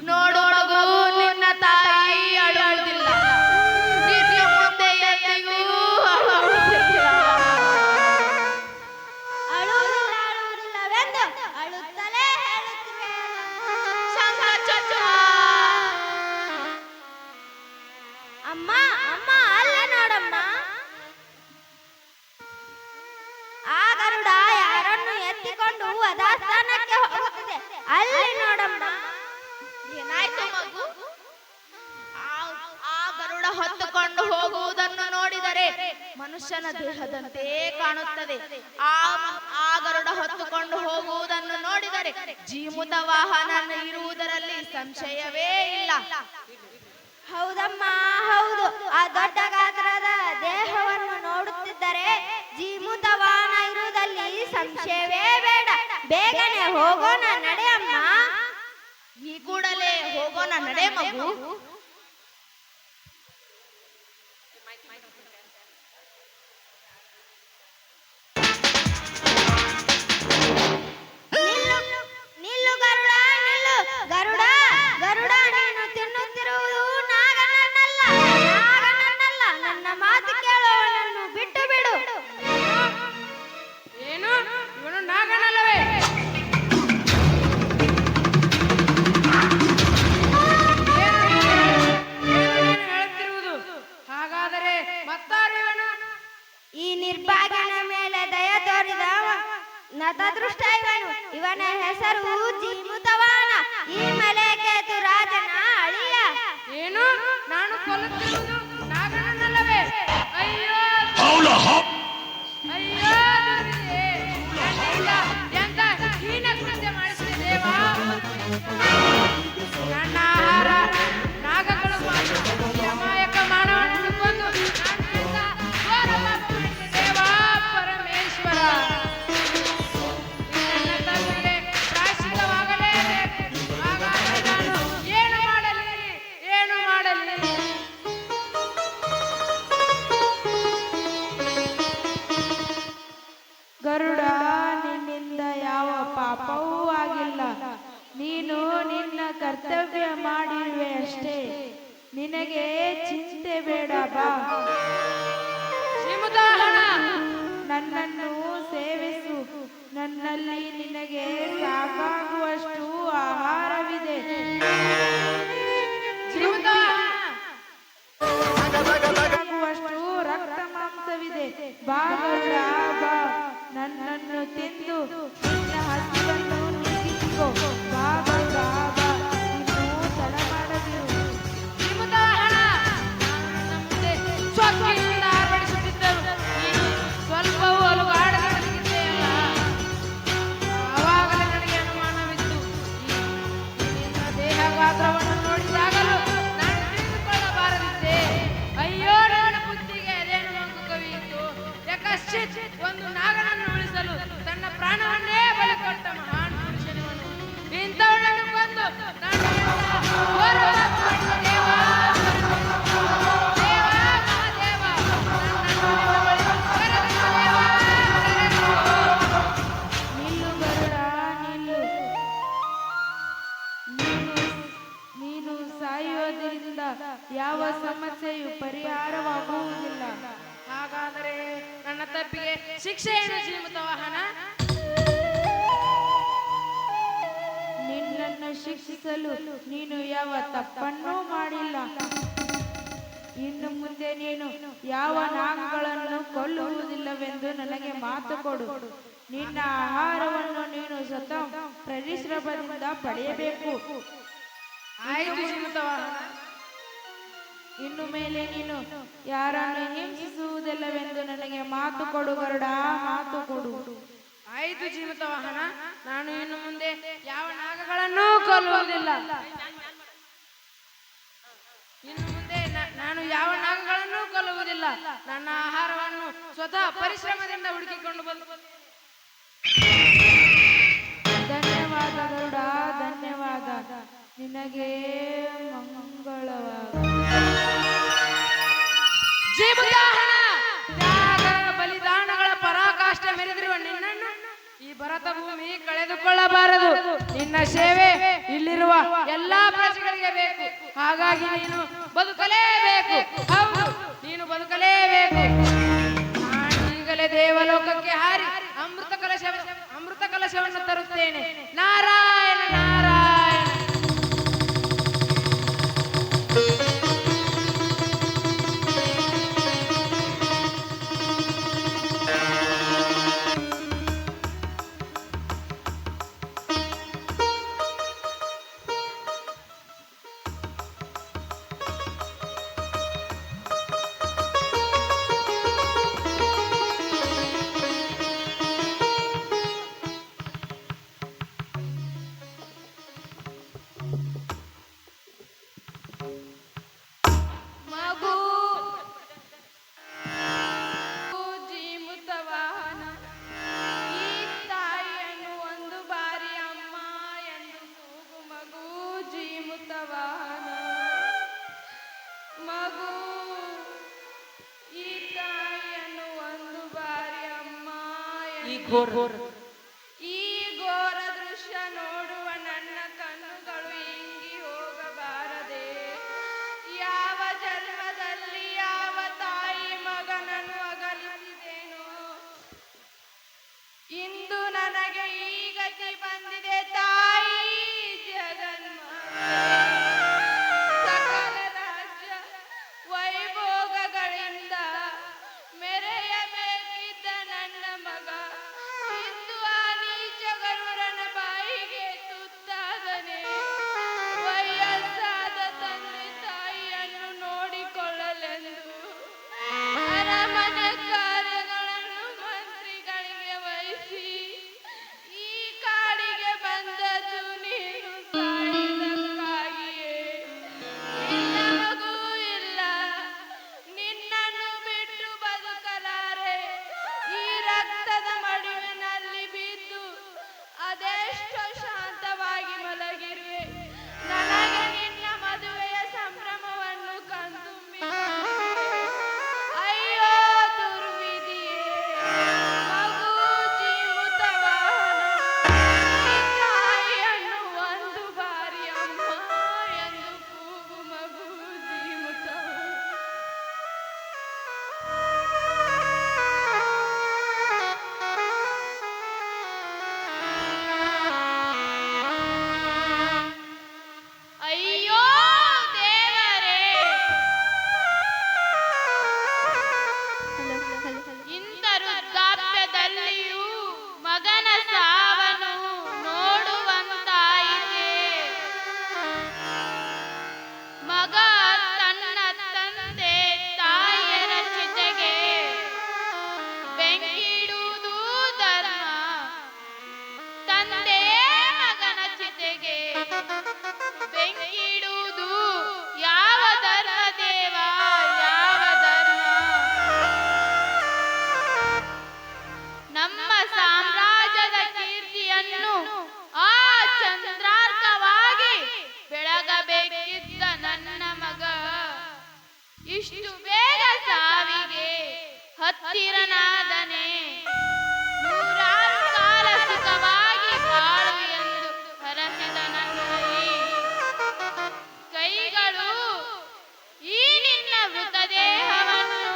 ನೋಡು ಮಗು, ನಿನ್ನ ತಾಯಿ ಅಳುವುದಿಲ್ಲ. ಇನ್ನು ಮುಂದೆ ಎಂದಿಗೂ ಅಳುವುದಿಲ್ಲ. ಅಳುವುದಿಲ್ಲವೆಂದು ಅಳುತ್ತಲೇ ಹೇಳುತ್ತಿವೆ. ಅಮ್ಮ, ಅಮ್ಮ, ಅಲ್ಲೇ ನೋಡಮ್ಮ. ಆ ಗರುಡ ಯಾರನ್ನು ಎತ್ತಿಕೊಂಡು ವಧಾಸ್ಥಾನಕ್ಕೆ ಹೋಗುತ್ತಿದೆ. ಅಲ್ಲಿ ನೋಡಮ್ಮ. ಏನಾಯ್ತು ಮಗು? ಆ ಗರುಡ ಹೊತ್ತುಕೊಂಡು ಹೋಗುವುದನ್ನು ನೋಡಿದರೆ ಮನುಷ್ಯನ ದೇಹದಂತೆ ಕಾಣುತ್ತದೆ. ಆ ಆ ಗರುಡ ಹೊತ್ತುಕೊಂಡು ಹೋಗುವುದನ್ನು ನೋಡಿದರೆ ಜೀಮುತ ವಾಹನ ಇರುವುದರಲ್ಲಿ ಸಂಶಯವೇ ಇಲ್ಲ. ಹೌದಮ್ಮ, ಹೌದು. ಆ ದೊಡ್ಡ ಗಾತ್ರದ ದೇಹವನ್ನು ನೋಡುತ್ತಿದ್ದರೆ ಜೀಮುತ ವಾಹನ ಇರುವುದಲ್ಲಿ ಸಂಶಯವೇ ಬೇಡ. ಬೇಗನೆ ಹೋಗೋಣ, ನಡೆಯಮ್ಮ. ಈ ಕೂಡಲೇ ಹೋಗೋಣ, ನಡೆ ಮಗು. ನಿಲ್ಲು ಗರುಡ, ನಿಲ್ಲು. ಗರುಡ, ಗರುಡ, ನೀನು ತಿನ್ನುತ್ತಿರುವುದು ನಾಗನನ್ನಲ್ಲ, ನಾಗನನ್ನಲ್ಲ. ನನ್ನ ಮಾತು ಕೇಳುವವನನ್ನು ಬಿಟ್ಟು ಬಿಡು. ಏನು ಇವನು ನಾಗನಲ್ಲವೇ? ಏನು ಹೇಳುತ್ತಿರುವುದು? ಹಾಗಾದರೆ ಮತ್ತಾರು ಇವನು? ಈ ನಿರ್ಭಾಗ್ಯನ ಮೇಲೆ ದಯ ತೋರಿದ ನತದೃಷ್ಟ ಇವನು. ಇವನ ಹೆಸರು ಜೀಮುತವಾನ, ಈ ಮಲೆಕೇತು ರಾಜನ ಅಳಿಯ. ಏನು ನಾನು ಕೊಲ್ಲುತ್ತಿರುವುದು ನಾಗನಲ್ಲವೇ? ಅಯ್ಯೋ ಅಯ್ಯೋ ದುರ್ವಿಧಿ! ನನ್ನಿಂದ ಎಂತ ಹೀನ ಕೃತ್ಯ ಮಾಡಿಸಿದೆ ದೇವ. ನನ್ನ ಆಹಾರ ನಾಗಗಳು ಈ ಅಮಾಯಕ ಮಾನವನನ್ನು ಕೊಂದು ನನ್ನಿಂದ ಘೋರ ಪಾಪ ಮಾಡಿದೆ ದೇವ ಪರಮೇಶ್ವರ. ನನ್ನ ತಪ್ಪಿಗೆ ಪ್ರಾಯಶ್ಚಿತ್ತವಾಗಲೇಬೇಕು. ಹಾಗಾದರೆ ನಾನು ಏನು ಮಾಡಲಿ, ಏನು ಮಾಡಲಿ? ಗರುಡ, ನಿನ್ನಿಂದ ಯಾವ ಪಾಪವೂ ಆಗಿಲ್ಲ. ನೀನು ನಿನ್ನ ಕರ್ತವ್ಯ ಮಾಡಿರುವೆ ಅಷ್ಟೇ. ನಿನಗೆ ಚಿಂತೆ ಬೇಡ, ಬಾ. ನನ್ನನ್ನು ಸೇವಿಸು. ನನ್ನಲ್ಲಿ ನಿನಗೆ ಸಾಕಾಗುವಷ್ಟು ಆಹಾರವಿದೆ. ಸಾಕಾಗುವಷ್ಟು ರಕ್ತ ಮಾಂಸವಿದೆ. ಬಾ ಗರುಡ, ಬಾ. ನನ್ನನ್ನು ತಿಂದು ನಿನ್ನ ಹಸಿವನ್ನು ನೀಗಿಸಿಕೋ. ಬಾ ಗರುಡ, ಬಾ. ಇನ್ನು ತಡ ಮಾಡದಿರು. ಸೊಕ್ಕಿನಿಂದ ಆರ್ಭಟಿಸುತ್ತಿದ್ದರು. ನೀನು ಸ್ವಲ್ಪವೂ ಅಲುಗಾಡದೊಡಗಿದ್ದೆಯಲ್ಲ. ಆವಾಗಲೇ ನನಗೆ ಅನುಮಾನವಿತ್ತು. ನಿನ್ನ ದೇಹ ಗಾತ್ರವನ್ನು ನೋಡಿದಾಗಲೂ ನಾನು ತಿಳಿದುಕೊಳ್ಳಬಾರದಿದ್ದೆ. ಅಯ್ಯೋ ನನ್ನ ಬುದ್ಧಿಗೆ ಅದೇನು ಮಂಕು ಕವಿಯಿತು. ಯಾಕಶ್ಚಿತ್ ಒಂದು ನಾಗನನ್ನು ಉಳಿಸಲು ತನ್ನ ಪ್ರಾಣವನ್ನೇ ಬಲಿ ಕೊಟ್ಟ ಮಹಾನ್ ಪುರುಷನಿವನು. ಇಂಥವನನ್ನು ಕೊಂದು ನಾನು ಘೋರ ಪಾಪ ಮಾಡಿದ ದೇವ. ದೇವ, ಮಹಾದೇವ, ನನ್ನನ್ನು ನಿನ್ನ ಬಳಿ ಕರೆದೊಯ್ದು ದೇವ, ಕರೆದೊಯ್ದು. ನಿಲ್ಲು ಗರುಡ, ನಿಲ್ಲು. ನೀನು ಸಾಯುವುದರಿಂದ ಯಾವ ಸಮಸ್ಯೆಯು ಪರಿಹಾರವಾಗುವುದಿಲ್ಲ. ಹಾಗಾದರೆ ನನ್ನ ತಪ್ಪಿಗೆ ಶಿಕ್ಷೆ ಏನು ಜೀಮುತ ವಾಹನ? ನಿನ್ನನ್ನು ಶಿಕ್ಷಿಸಲು ನೀನು ಯಾವ ತಪ್ಪನ್ನೂ ಮಾಡಿಲ್ಲ. ಇನ್ನು ಮುಂದೆ ನೀನು ಯಾವ ನಾಗಗಳನ್ನು ಕೊಲ್ಲುವುದಿಲ್ಲವೆಂದು ನನಗೆ ಮಾತು ಕೊಡು. ನಿನ್ನ ಆಹಾರವನ್ನು ನೀನು ಸ್ವತಃ ಪರಿಶ್ರಮದಿಂದ ಪಡೆಯಬೇಕು. ಆಯ್ತು ಜೀಮುತ ವಾಹನ. ಇನ್ನು ಮೇಲೆ ನೀನು ಯಾರನ್ನು ಹಿಂಸಿಸುವುದಿಲ್ಲವೆಂದು ನನಗೆ ಮಾತು ಕೊಡು ಗರುಡ, ಮಾತು ಕೊಡು. ಆಯ್ತು ಜೀಮುತ ವಾಹನ. ನಾನು ಇನ್ನು ಮುಂದೆ ಯಾವ ನಾಗಗಳನ್ನೂ ಕೊಲ್ಲುವುದಿಲ್ಲ. ಇನ್ನು ಮುಂದೆ ನಾನು ಯಾವ ನಾಗಗಳನ್ನೂ ಕೊಲ್ಲುವುದಿಲ್ಲ. ನನ್ನ ಆಹಾರವನ್ನು ಸ್ವತಃ ಪರಿಶ್ರಮದಿಂದ ಹುಡುಕಿಕೊಂಡು ಬಂದು. ಧನ್ಯವಾದ ಗರುಡ, ಧನ್ಯವಾದ. ನಿನಗೆ ಮಂಗಳವಾದ. ಬಲಿದಾನಗಳ ಪರಾಕಾಷ್ಠ ಮೆರೆದಿರುವ ನಿನ್ನನ್ನು ಈ ಭರತ ಭೂಮಿ ಕಳೆದುಕೊಳ್ಳಬಾರದು. ನಿನ್ನ ಸೇವೆ ಇಲ್ಲಿರುವ ಎಲ್ಲಾ ಪ್ರಜೆಗಳಿಗೆ ಬೇಕು. ಹಾಗಾಗಿ ನೀನು ಬದುಕಲೇಬೇಕು. ಹೌದು, ನೀನು ಬದುಕಲೇಬೇಕು. ನಾನೀಗಲೇ ದೇವಲೋಕಕ್ಕೆ ಹಾರಿ ಅಮೃತ ಕಲಶವನ್ನು ತರುತ್ತೇನೆ. ನಾರಾಯಣ ನಾರಾಯಣ. ಈ ಘೋರ ಈ ಘೋರ ದೃಶ್ಯ ನೋಡುವ ನನ್ನ ಕಣ್ಣುಗಳು ಇಂಗಿ ಹೋಗಬಾರದೆ. ಯಾವ ಜನ್ಮದಲ್ಲಿ ಯಾವ ತಾಯಿ ಮಗನನ್ನು ಅಗಲಿಸಿದೇನೋ ಇಂದು ನನಗೆ ಈ ಗತಿ ಬಂದಿದೆ. ತಾಯಿ ಜಗನ್ಮಾತೆ ಸಕಲ ರಾಜ್ಯ ವೈಭೋಗಗಳಿಂದ ಮೆರೆಯಬೇಕಿದ್ದ ನನ್ನ ಮಗ ಇಂದು ಆ ನೀಚ ಗರುಡನ ಬಾಯಿಗೆ ತುತ್ತಾದನೆ. ವಯಸ್ಸಾದ ತಂದೆ ತಾಯಿಯನ್ನು ನೋಡಿಕೊಳ್ಳಲೆಂದು ಅರಮನೆ ಕಾರ್ಯಗಳನ್ನು ಮಂತ್ರಿಗಳಿಗೆ ವಹಿಸಿ ಈ ಕಾಡಿಗೆ ಬಂದದ್ದು ನೀನು ಸಾಯುವುದಕ್ಕಾಗಿಯೇ. ನಿನ್ನ ಮಗು ಇಲ್ಲ, ನಿನ್ನನ್ನು ಬಿಟ್ಟು ಬದುಕಲಾರೆ. ಈ ರಕ್ತದ ಮಡುವಿನಲ್ಲಿ ಬಿದ್ದು ಅದೆಷ್ಟೋ ಶಾಂತವಾಗಿ ಮಲಗಿರುವೆ. ನನಗೆ ನಿನ್ನ ಮದುವೆಯ ಸಂಭ್ರಮವನ್ನು ಕಣ್ತುಂಬಿಕೊಂಡಿದೆ. ಅಯ್ಯೋ ದುರ್ವಿಧಿಯೇ, ಮಗು ಜೀಮುತವಾಹನ ಈ ತಾಯಿಯನ್ನು ಒಂದು ಬಾರಿ ಅಮ್ಮ ಎಂದು ಕೂಗು. ಮಗು ಜೀಮುತವಾಹನ. ಅಯ್ಯೋ ದೇವರೇ, ಇಂಥ ವೃದ್ಧಾಪ್ಯದಲ್ಲಿಯೂ ಮಗನ ಸಾವನ್ನು ನೋಡುವಂತಾಯಿತೆ. ಮಗ ತನ್ನ ತಂದೆ ತಾಯಿಯರ ಚಿತೆಗೆ ಬೆಂಕಿಡುವುದು ಧರ್ಮ. ತಂದೆ ಮಗನ ಚಿತೆಗೆ ಬೆಂಕಿಡುವುದು ಯಾವ ಧರ್ಮ ದೇವ, ಯಾವ ಧರ್ಮ? ನಮ್ಮ ಸಾಮ್ರಾಜ್ಯದ ಕೀರ್ತಿಯನ್ನು ಆ ಚಂದ್ರಾರ್ಕವಾಗಿ ಬೆಳಗಬೇಕಿದ್ದ ನನ್ನ ಮಗ ಇಷ್ಟು ಬೇಗ ಸಾವಿಗೆ ಹತ್ತಿರನಾದನೆ. ನೂರಾರು ಕಾಲ ಸುಖವಾಗಿ ಬಾಳು ಎಂದು ಹರಸಿದ ನನ್ನ ಕೈಗಳು ಈ ನಿನ್ನ ಮೃತದೇಹವನ್ನು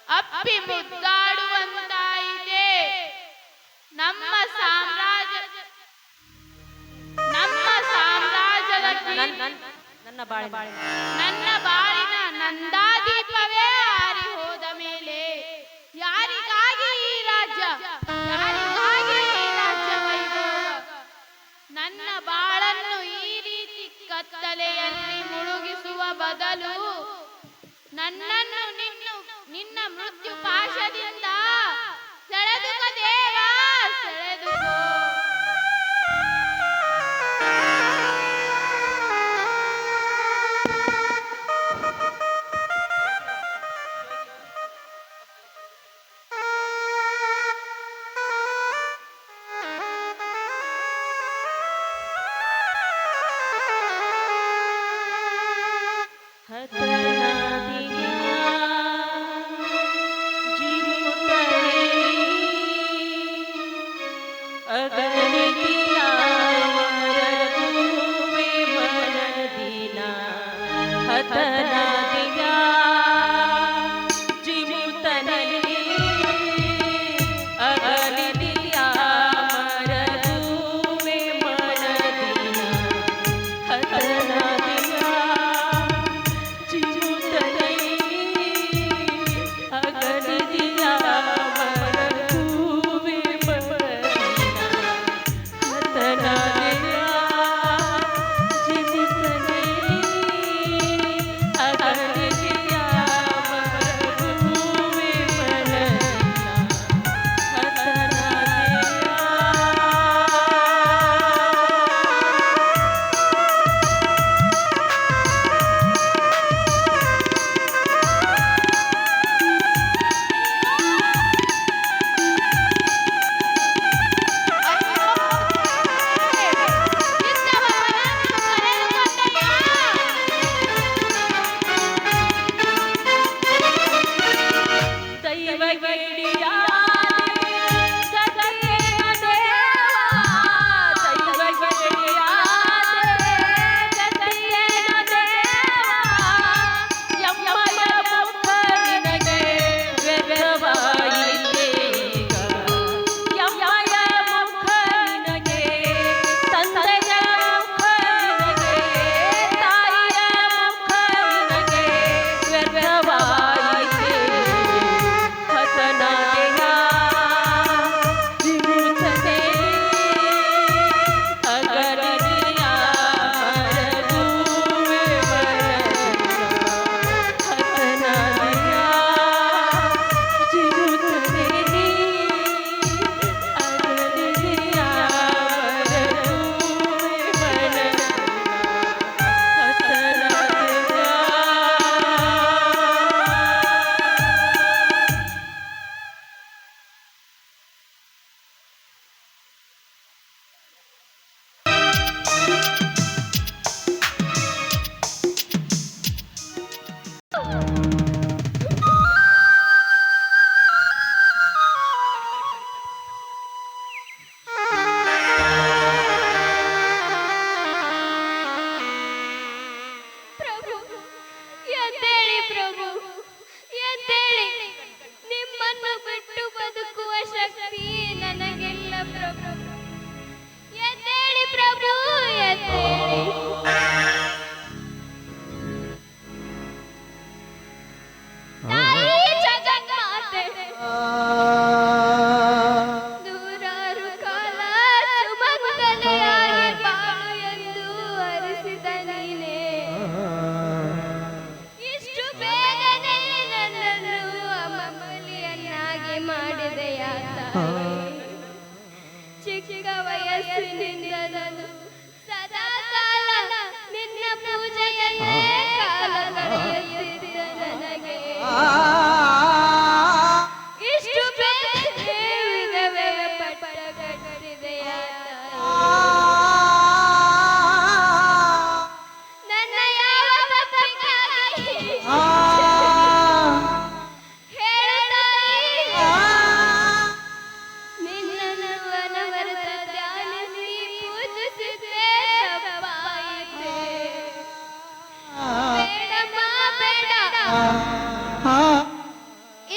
ಅಪ್ಪಿ ಮುದ್ದಾಡುವಂತಾಯಿತೆ. ನಮ್ಮ ಸಾಮ್ರಾಜ್ಯದ ನನ್ನ ಬಾಳಿನ ನನ್ನ ಬಾಳಿನ ನಂದಾದೀಪವೇ ಆರಿ ಹೋದ ಮೇಲೆ ಯಾರಿಗಾಗಿ ಈ ರಾಜ್ಯ, ಯಾರಿಗಾಗಿ ಈ ರಾಜ್ಯ ವೈಭೋಗ? ನನ್ನ ಬಾಳನ್ನು ಈ ರೀತಿ ಕತ್ತಲೆಯಲ್ಲಿ ಮುಳುಗಿಸುವ ಬದಲು ನನ್ನನ್ನು ನಿನ್ನ ಮೃತ್ಯು ಪಾಶದಿಂದ ಸೆಳೆದುಕ ದೇವ, ಸೆಳೆದುಕೋ. ಹತನಾದಿಯ ಜೀವಿತ ಶಕ್ತಿ ನನಗಿಲ್ಲ ಪ್ರಭು. ಎದ್ದೇಳಿ ಪ್ರಭು ಎದ್ದೇಳಿ. ತಾಯಿ ಜಗನ್ಮಾತೆ ನೂರಾರು ಕಾಲ ಸುಮಂಗಲೆಯಾಗಿ ಬಾಳು ಎಂದು ಹರಿಸಿದ ನೀನೇ. ಇಷ್ಟು ಬೇಗನೆ ನನ್ನನ್ನು ಅಮಲಿಯನ್ನಾಗಿ ಮಾಡಿದೆಯ ತಾಯಿ. ಚಿಕ್ಕ ವಯಸ್ಸಿನಿಂದ ನಾನು ಸದಾ ಕಾಲ ನಿನ್ನ ಪೂಜೆಯನ್ನೇ ಕಾಲ ಕಳೆಯುತ್ತಿದ್ದ ನನಗೆ ಇಷ್ಟು ಬೇಗನೆ ವಿಧವೆ ಪಟ್ಟಗಟ್ಟಿದೆಯ ನನ್ನ ಯಾವ ತಪ್ಪಿಗಾಗಿ ನಿನ್ನನ್ನು ಅನವರತ ಧ್ಯಾನಿಸಿ ಪೂಜಿಸಿದ್ದೆ ತಪ್ಪಾಯಿತೆ. ಬೇಡಮ್ಮ ಬೇಡ,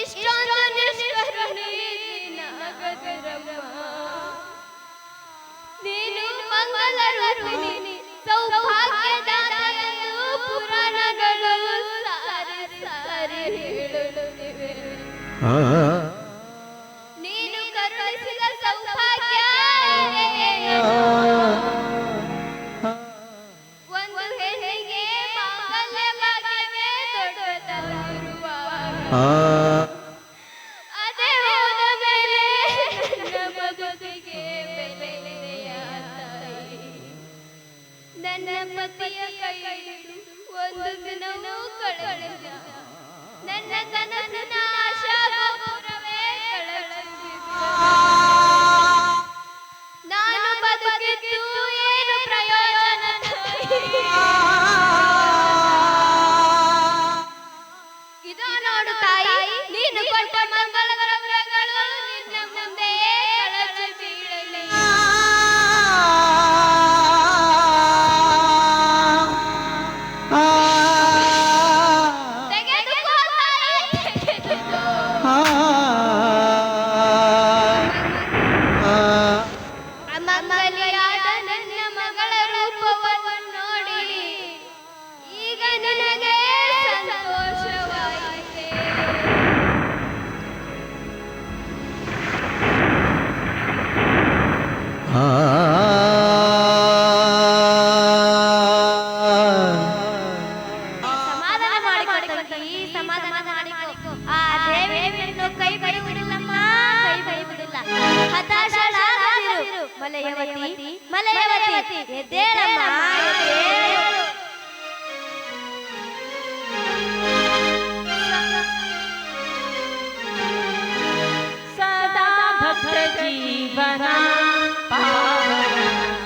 ಇಷ್ಟೊಂದು ನಿಷ್ಕರುಣೆ ನೀನಾಗದಿರಮ್ಮ. ನೀನು ಮಂಗಲ ರೂಪಿಣಿ ಸೌಭಾಗ್ಯದಾತೆಯೆಂದು ಪುರಾಣಗಳು ಸಾರಿ ಸಾರಿ ಹೇಳುತ್ತಿವೆ. ನೀನು ಕರುಣಿಸಿದ ಸೌಭಾಗ್ಯ ಇದೆಯೇನೋ? ಒಂದು ಹೆಣ್ಣಿಗೆ ಮಾಂಗಲ್ಯ ಭಾಗ್ಯವೇ ದೊಡ್ಡದಾಗಿರುವಾಗ ಅದೇ ಹೋದ ಮೇಲೆ ನನ್ನ ಬದುಕಿಗೆ ಬೆಲೆಯಿದೆಯ ತಾಯಿ. ನನ್ನ ಪತಿಯ ಕೈ ಹಿಡಿದು ಒಂದು ದಿನವೂ ಕಳೆದಿಲ್ಲ. ನನ್ನ ಕನಸಿನ ಆಶಾ ಗೋಪುರವೇ ಕಳಚಿಸಿದ. ನಾನು ಬದುಕಿದ್ದು ಏನು ಪ್ರಯೋಜನ ತಾಯಿ? ಇದು ನೋಡು ತಾಯಿ, ನೀನು ಕೊಟ್ಟ ಮಂಗಳ ದ್ರವ್ಯಗಳು ನಿನ್ನ ಮುಂದೆಯೇ ಕಳಚಿ ಬೀಳಲಿ. ತೆಗೆದುಕೋ ತಾಯಿ, ತೆಗೆದುಕೋ. ಅಮಂಗಲಿಯಾದ ನನ್ನ ಮಗಳ ರೂಪವನ್ನು ನೋಡಿ ಈಗ ನನಗೆ ಸಂತೋಷವಾಯಿತೆ. ಸಮಾಧಾನ ಮಾಡಿಕೊ ತಂಗಿ, ಸಮಾಧಾನ ಮಾಡಿಕೊ. ಆ ದೇವಿ ನಿನ್ನನ್ನು ಕೈ ಬಿಡುವುದಿಲ್ಲಮ್ಮ, ಕೈ ಬಿಡುವುದಿಲ್ಲ. ಹತಾಶಳಾಗದಿರು ಮಲಯವತಿ, ಮಲಯವತಿ ಎದ್ದೇಳಮ್ಮ ಎದ್ದೇಳು. ಸದಾ ಭಕ್ತ ಜೀವನ ಪಾವನ,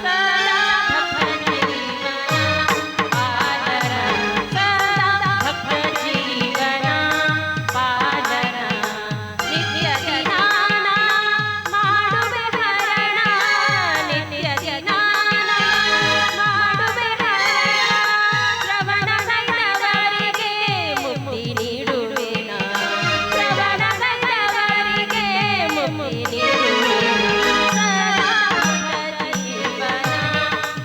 ಸದಾ ಭಕ್ತ ಜೀವನ ಪಾವನ, ಸದಾ ಭಕ್ತ ಜೀವನ ಪಾವನ. ನಿತ್ಯ ಧ್ಯಾನ ಮಾಡುವೆ ಹರಣ, ನಿತ್ಯ ಧ್ಯಾನ ಮಾಡುವೆ ಹರಣ. ಶ್ರವಣ ಕೈದವರಿಗೆ ಮುಕ್ತಿ ನೀಡುವೆನ, ಶ್ರವಣ ಕೈದವರಿಗೆ ಮುಕ್ತಿ ನೀಡುವೆನ. ಸದಾ ಭಕ್ತ ಜೀವನ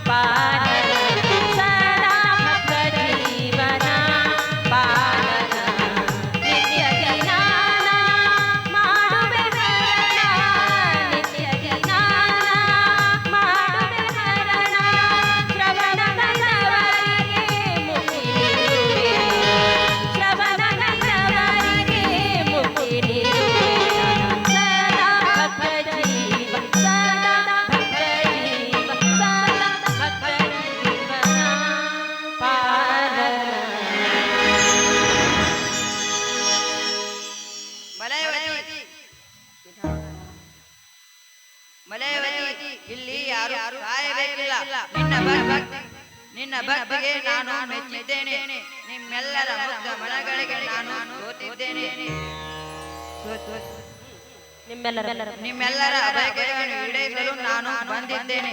ಪಾಲನ, ಸದಾ ಭಕ್ತ ಜೀವನ ಪಾಲನ. ನಿತ್ಯ ಧ್ಯಾನ ಮಾಡುವೆ ಹರಣ, ನಿತ್ಯ ಧ್ಯಾನ ಮಾಡುವೆ ಹರಣ. ಶ್ರವಣ ಕೈದವರಿಗೆ ಮುಕ್ತಿ ನೀಡುವೆನ, ಶ್ರವಣ ಕೈದವರಿಗೆ ಮುಕ್ತಿ ನೀಡುವೆನ. ಸದಾ ಭಕ್ತ ಜೀವ, ಸದಾ ಭಕ್ತ ಜೀವ, ಸದಾ ಭಕ್ತ ಜೀವನ ಪಾಲನ. ಮಲಯವತಿ, ಮಲಯವತಿ, ಇಲ್ಲಿ ಯಾರು ಸಾಯಬೇಕಿಲ್ಲ. ನಿನ್ನ ಭಕ್ತಿಗೆ ನಾನು ಮೆಚ್ಚಿದ್ದೇನೆ. ನಿಮ್ಮೆಲ್ಲರ ಮುಗ್ಧ ಮನಗಳಿಗೆ ನಾನು ಸೋತಿದ್ದೇನೆ. ನಿಮ್ಮೆಲ್ಲರ ಬಯಕೆಗಳನ್ನು ಈಡೇರಿಸಲು ನಾನು ಬಂದಿದ್ದೇನೆ.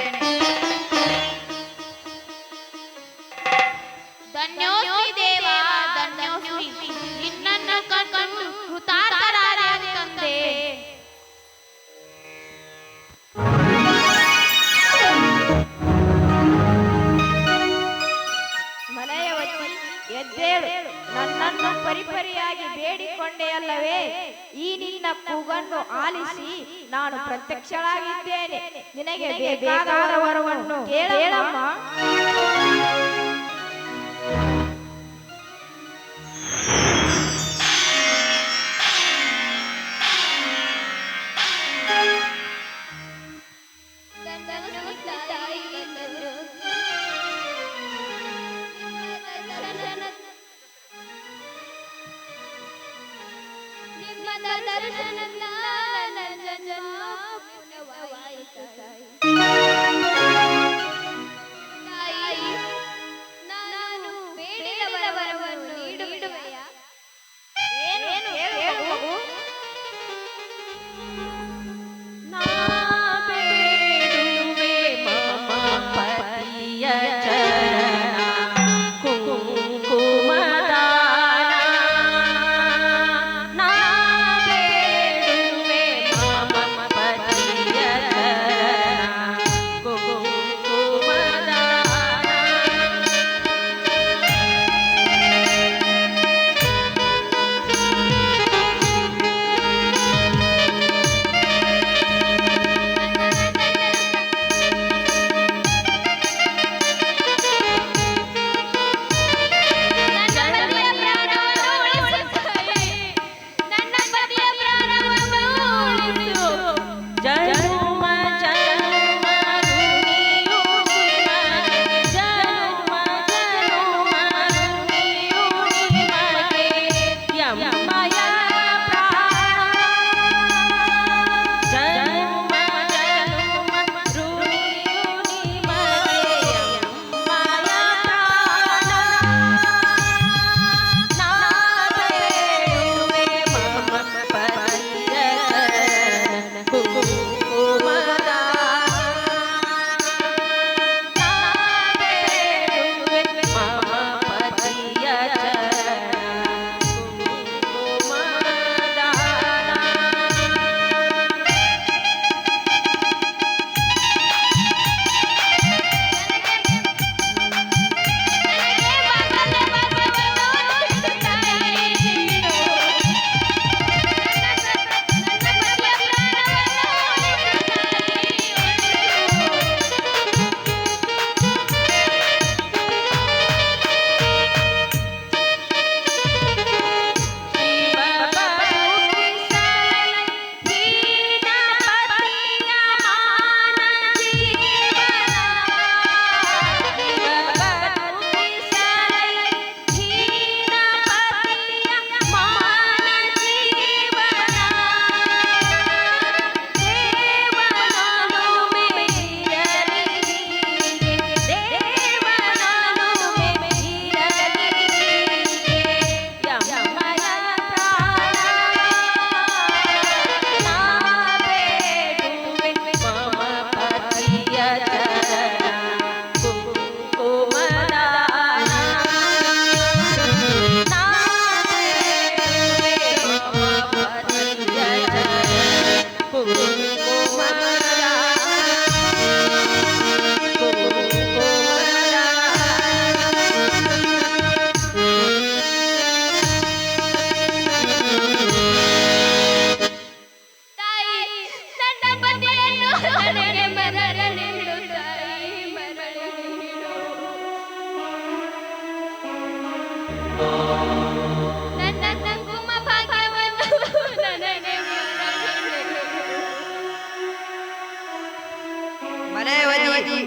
ಧನ್ಯೋಸ್ಮಿ ದೇವ ಧನ್ಯೋಸ್ಮಿ. ನಿನ್ನನ್ನು ಕಂಡು ಕೃತಾರ್ಥರಾದೆ ತಂದೆ. ನನ್ನನ್ನು ಆಲಿಸಿ ನಾನು ಪ್ರತ್ಯಕ್ಷಳಾಗಿದ್ದೇನೆ. ನಿನಗೆ ಬೇಕಾದ ವರವನ್ನು ಕೇಳಮ್ಮ.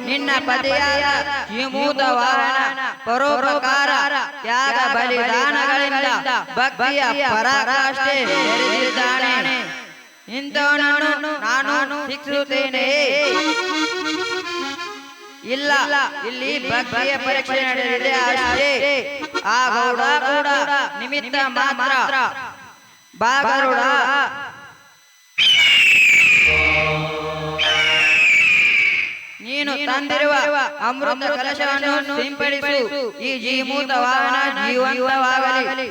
ನಿನ್ನ ಪತಿಯಾದ ಜೀಮೂತ ವಾಹನ ಪರೋಪಕಾರ ತ್ಯಾಗ ಬಲಿದಾನಗಳಿಂದ ಭಕ್ತಿಯ ಪರಾಕಾಷ್ಠೆ ಮೆರೆದಿದ್ದಾನೆ. ಇಂಥವನನ್ನು ನಾನು ಶಿಕ್ಷಿಸುತ್ತೇನೆ. ಇಲ್ಲ, ಇಲ್ಲಿ ಭಕ್ತಿಯ ಪರೀಕ್ಷೆ ನಡೆದಿದೆ ಅಷ್ಟೇ. ಆ ಗೌಡ ಕೂಡ ನಿಮಿತ್ತ ಮಾತ್ರ. ಬಾಗರುಡ ನೀನು ತಂದಿರುವ ಅಮೃತ ಕಲಶವನ್ನು ಸಿಂಪಡಿಸು. ಈ ಜೀಮೂತ ವಾಹನ ಜೀವಂತವಾಗಲಿ.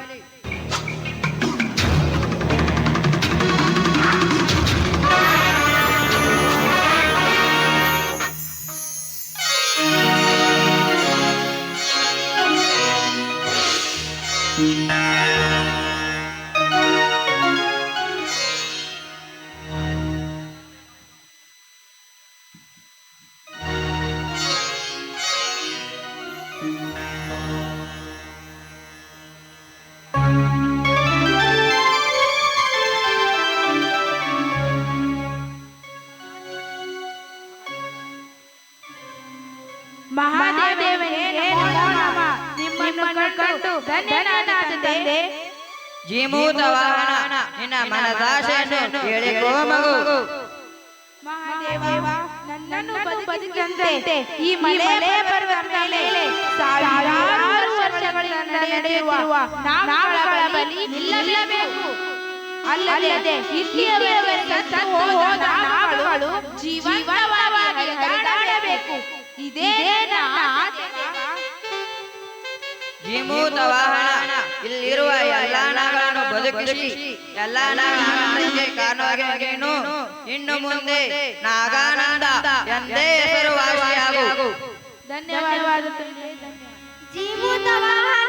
ಮಹಾದೇವನಿಗೆ ನಮೋ ನಮಃ. ನಿಮ್ಮನ್ನು ಕಂಡು ಧನ್ಯನಾದ ತಂದೆ. ಜೀಮೂತ ವಾಹನ ನಿನ್ನ ಮನದಾಶೆಯನ್ನು ಹೇಳಿಕೋ ಮಗು. ಮಹಾದೇವ ನನ್ನನ್ನು ಬದುಕಿದಂತೆ ಈ ಮಳೆ ಬರುವ ಮೇಲೆ ಸಾವಿರಾರು ವರ್ಷಗಳಿಂದ ನಡೆಯುವ ನಾವುಗಳ ಬಲಿ ನಿಲ್ಲಬೇಕು. ಅಲ್ಲದೆ ಇಲ್ಲಿಯವರೆಗೆ ಸತ್ತು ಹೋದ ನಾವುಗಳು ಜೀವಂತವಾಗಿ ಹರಿದಾಡಬೇಕು. ಇದೇ ನನ್ನ ಆಸೆ ದೇವ. ಜೀಮೂತ ವಾಹನ ಇಲ್ಲಿರುವ ಎಲ್ಲಾ ನಾಗಳನ್ನು ಬದುಕಿಸಿ ಎಲ್ಲಾ ನಾಗರಿಗೆ ಕಾರಣವಾಗಿ ನೀನು ಇನ್ನು ಮುಂದೆ ನಾಗಾನಂದ ಎಂದೇ ಹೆಸರುವಾಸಿಯಾಗು. ಧನ್ಯವಾದ ಜೀಮೂತ ವಾಹನ